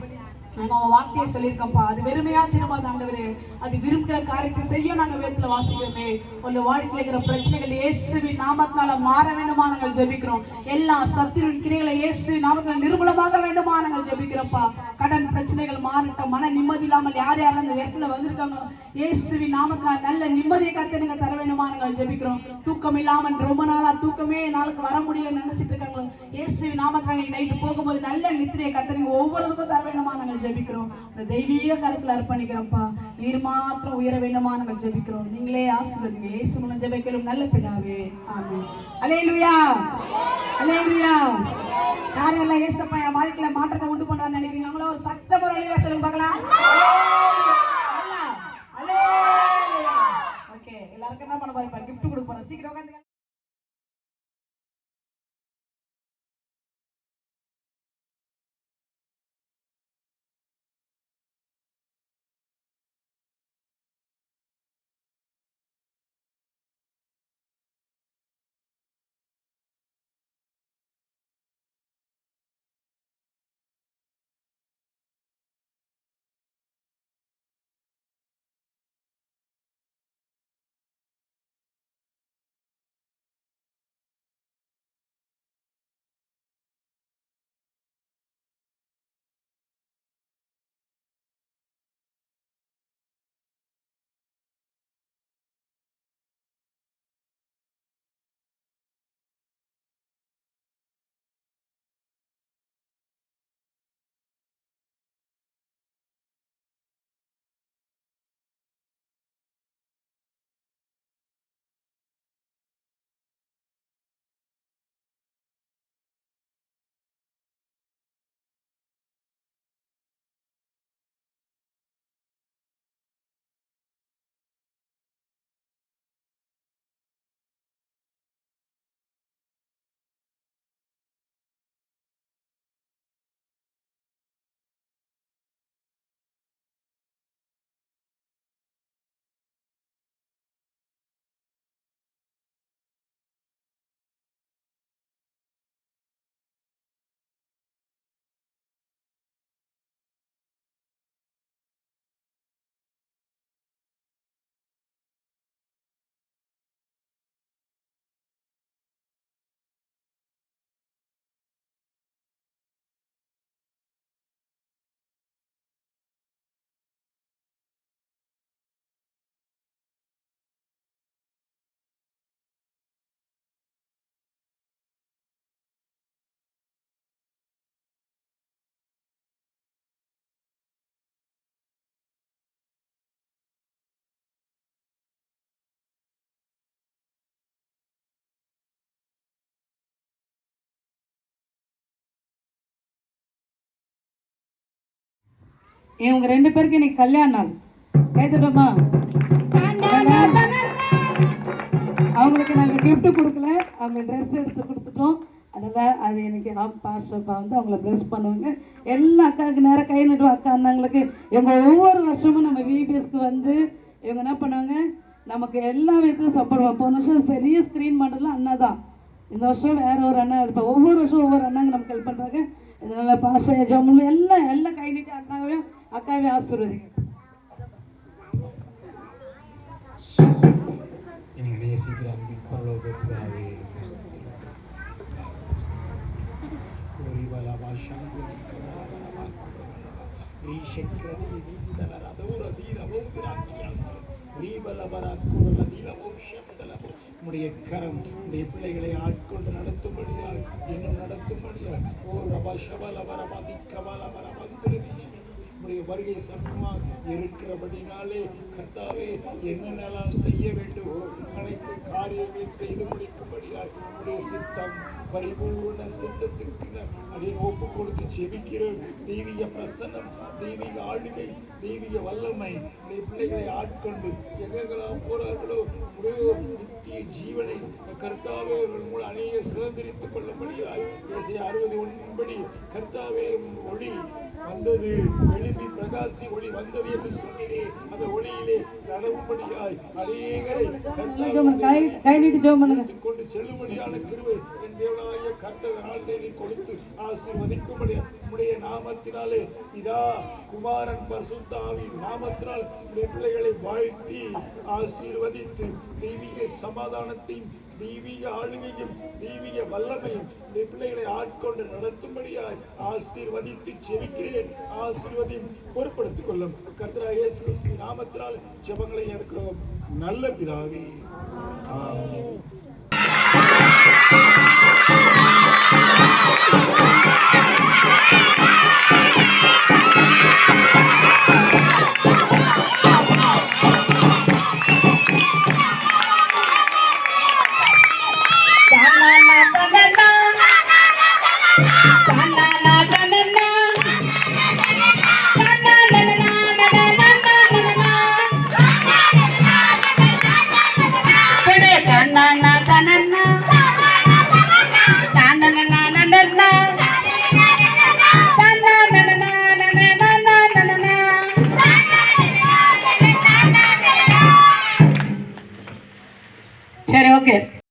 நாங்க உங்க வார்த்தையை சொல்லியிருக்கோம்ப்பா. அது வெறுமையா திரும்பாத ஆண்டவரே, அது விரும்புகிற காரியத்தை செய்ய நாங்க வேதத்துல வாசிக்கிறோமே. உங்க வாழ்க்கையில இருக்கிற பிரச்சனைகள் இயேசுவின் நாமத்தினால மாற வேண்டுமா நாங்கள் ஜெபிக்கிறோம். எல்லா சத்துருவின் கிரைகளை இயேசுவின் நாமத்தினால நிர்மூலமாக வேண்டுமா நாங்கள் ஜெபிக்கிறோம்ப்பா. கடன் பிரச்சனைகள் மாறட்டும். மன நிம்மதி இல்லாமல் யார் யாரும் அந்த இடத்துல வந்திருக்காங்களோ இயேசுவின் நாமத்தினால நல்ல நிம்மதியை கத்து நீங்க தர வேண்டுமா நாங்கள் ஜெபிக்கிறோம். தூக்கம் இல்லாமல் ரொம்ப நாளா தூக்கமே நாளுக்கு வர முடியலன்னு நினைச்சிட்டு இருக்காங்களோ இயேசுவின் நாமத்தினால நீங்க நைட்டு போகும்போது நல்ல நித்திரையை கத்து நீங்க ஒவ்வொருவருக்கும் தர வேண்டுமா நாங்கள் ஜெபிக்கிறோம். இந்த தெய்வீக கருத்துல அர்ப்பணிக்கிறோம்ப்பா. நீர் மாத்திரம் உயர வேண்டுமா நாங்கள் ஜெபிக்கிறோம். நீங்களே ஆசீர்வதிங்க. இயேசு மூலம் ஜெபிக்கிறோம் நல்ல பிதாவே, ஆமென். அல்லேலூயா, அல்லேலூயா. யாரெல்லாம் இயேசுப்பா என் வாழ்க்கையில மாற்றத்தை உண்டு பண்ணான்னு நினைக்கிறீங்களோ ஒரு சத்தம் ஒரு அல்லேலூயா சொல்லுங்க பார்க்கலாம். ஓகே, எல்லாருக்கும் என்ன பண்ண போறேன், கிஃப்ட் கொடுக்க போறேன். சீக்கிரம் உட்காந்து. இவங்க 2 பேருக்கு இன்னைக்கு கல்யாண நாள். கேட்டுட்டோமா? அவங்களுக்கு நாங்கள் கிஃப்ட் கொடுக்கல, அவங்க ட்ரெஸ் எடுத்து கொடுத்துட்டோம். அதனால் அது எனக்கு பாஸ்டர்ப்பா வந்து அவங்கள ப்ளஸ் பண்ணுவாங்க. எல்லா அக்காவுக்கு நேரம் கை நடுவோம். அக்கா அண்ணாங்களுக்கு இவங்க ஒவ்வொரு வருஷமும் நம்ம விபிஎஸ்க்கு வந்து இவங்க என்ன பண்ணுவாங்க, நமக்கு எல்லா விதத்தையும் சப்போர்ட். போன வருஷம் பெரிய ஸ்க்ரீன் மாடலாம் அண்ணா தான். இந்த வருஷம் வேற ஒரு அண்ணா இருப்போம். ஒவ்வொரு வருஷம் ஒவ்வொரு அண்ணாங்க நமக்கு ஹெல்ப் பண்ணுறாங்க. இதனால் பாஸ்டர் ஜம்முன்னு எல்லாம் கை நீட்டி அண்ணாவையும் அக்காவையும் ஆசீர்வதிங்க. உடைய கரம் உடைய பிள்ளைகளை ஆட்கொண்டு நடத்தும்படியால் இன்னும் நடத்தும்படியால் ஓ ரபா ஷபல வரபாதி கபால வரபாதி உடைய வருகை சமமாக இருக்கிறபடினாலே கர்த்தாவே என்னென்னலாம் செய்ய வேண்டுமோ அனைத்து காரியங்களை செய்து முடிக்கும்படியால் உடைய சித்தம் பரிபூர்ண சித்தத்திற்கு அதை ஒப்பு கொடுத்து செபிக்கிறோம். தெய்வீக பிரசன்னம், தெய்வீக ஆளுகை, தெய்வீக வல்லமை உடைய பிள்ளைகளை ஆட்கொண்டு எங்கெல்லாம் போறார்களோ நித்திய ஜீவனை கர்த்தாவே மூலம் அநேக சுதந்திரித்துக் கொள்ளபடியாய் 60:1 கர்த்தாவே ஒளி வந்தது, எழுப்பி பிரகாசி ஒளி வந்தது என்று சொன்னீரே, அந்த ஒளியிலே நடவும்படியாய் அநேகரை கொண்டு செல்லும்படியான கிருபை என் தேவனை தேவனாய கர்த்தர் ஆண்டை கொடுத்து ஆசீர்வதிக்கும்படி உடைய நாமத்தினாலே இதா குமாரன் பரிசுத்தாவின் நாமத்தினால் உடைய பிள்ளைகளை வாழ்த்தி ஆசீர்வதித்து தெய்வீக சமாதானத்தையும் தெய்வீக ஆளுமையும் தெய்வீக வல்லமையும் உடைய பிள்ளைகளை ஆட்கொண்டு நடத்தும்படியாய் ஆசீர்வதித்து ஜெபிக்கிறேன். ஆசீர்வதியும் பொறுப்படுத்திக் கொள்ளும் கர்த்தராகிய இயேசு கிறிஸ்துவின் நாமத்தினால் ஜெபங்களை எடுக்கிறோம் நல்ல பிதாவே. ஆமென்.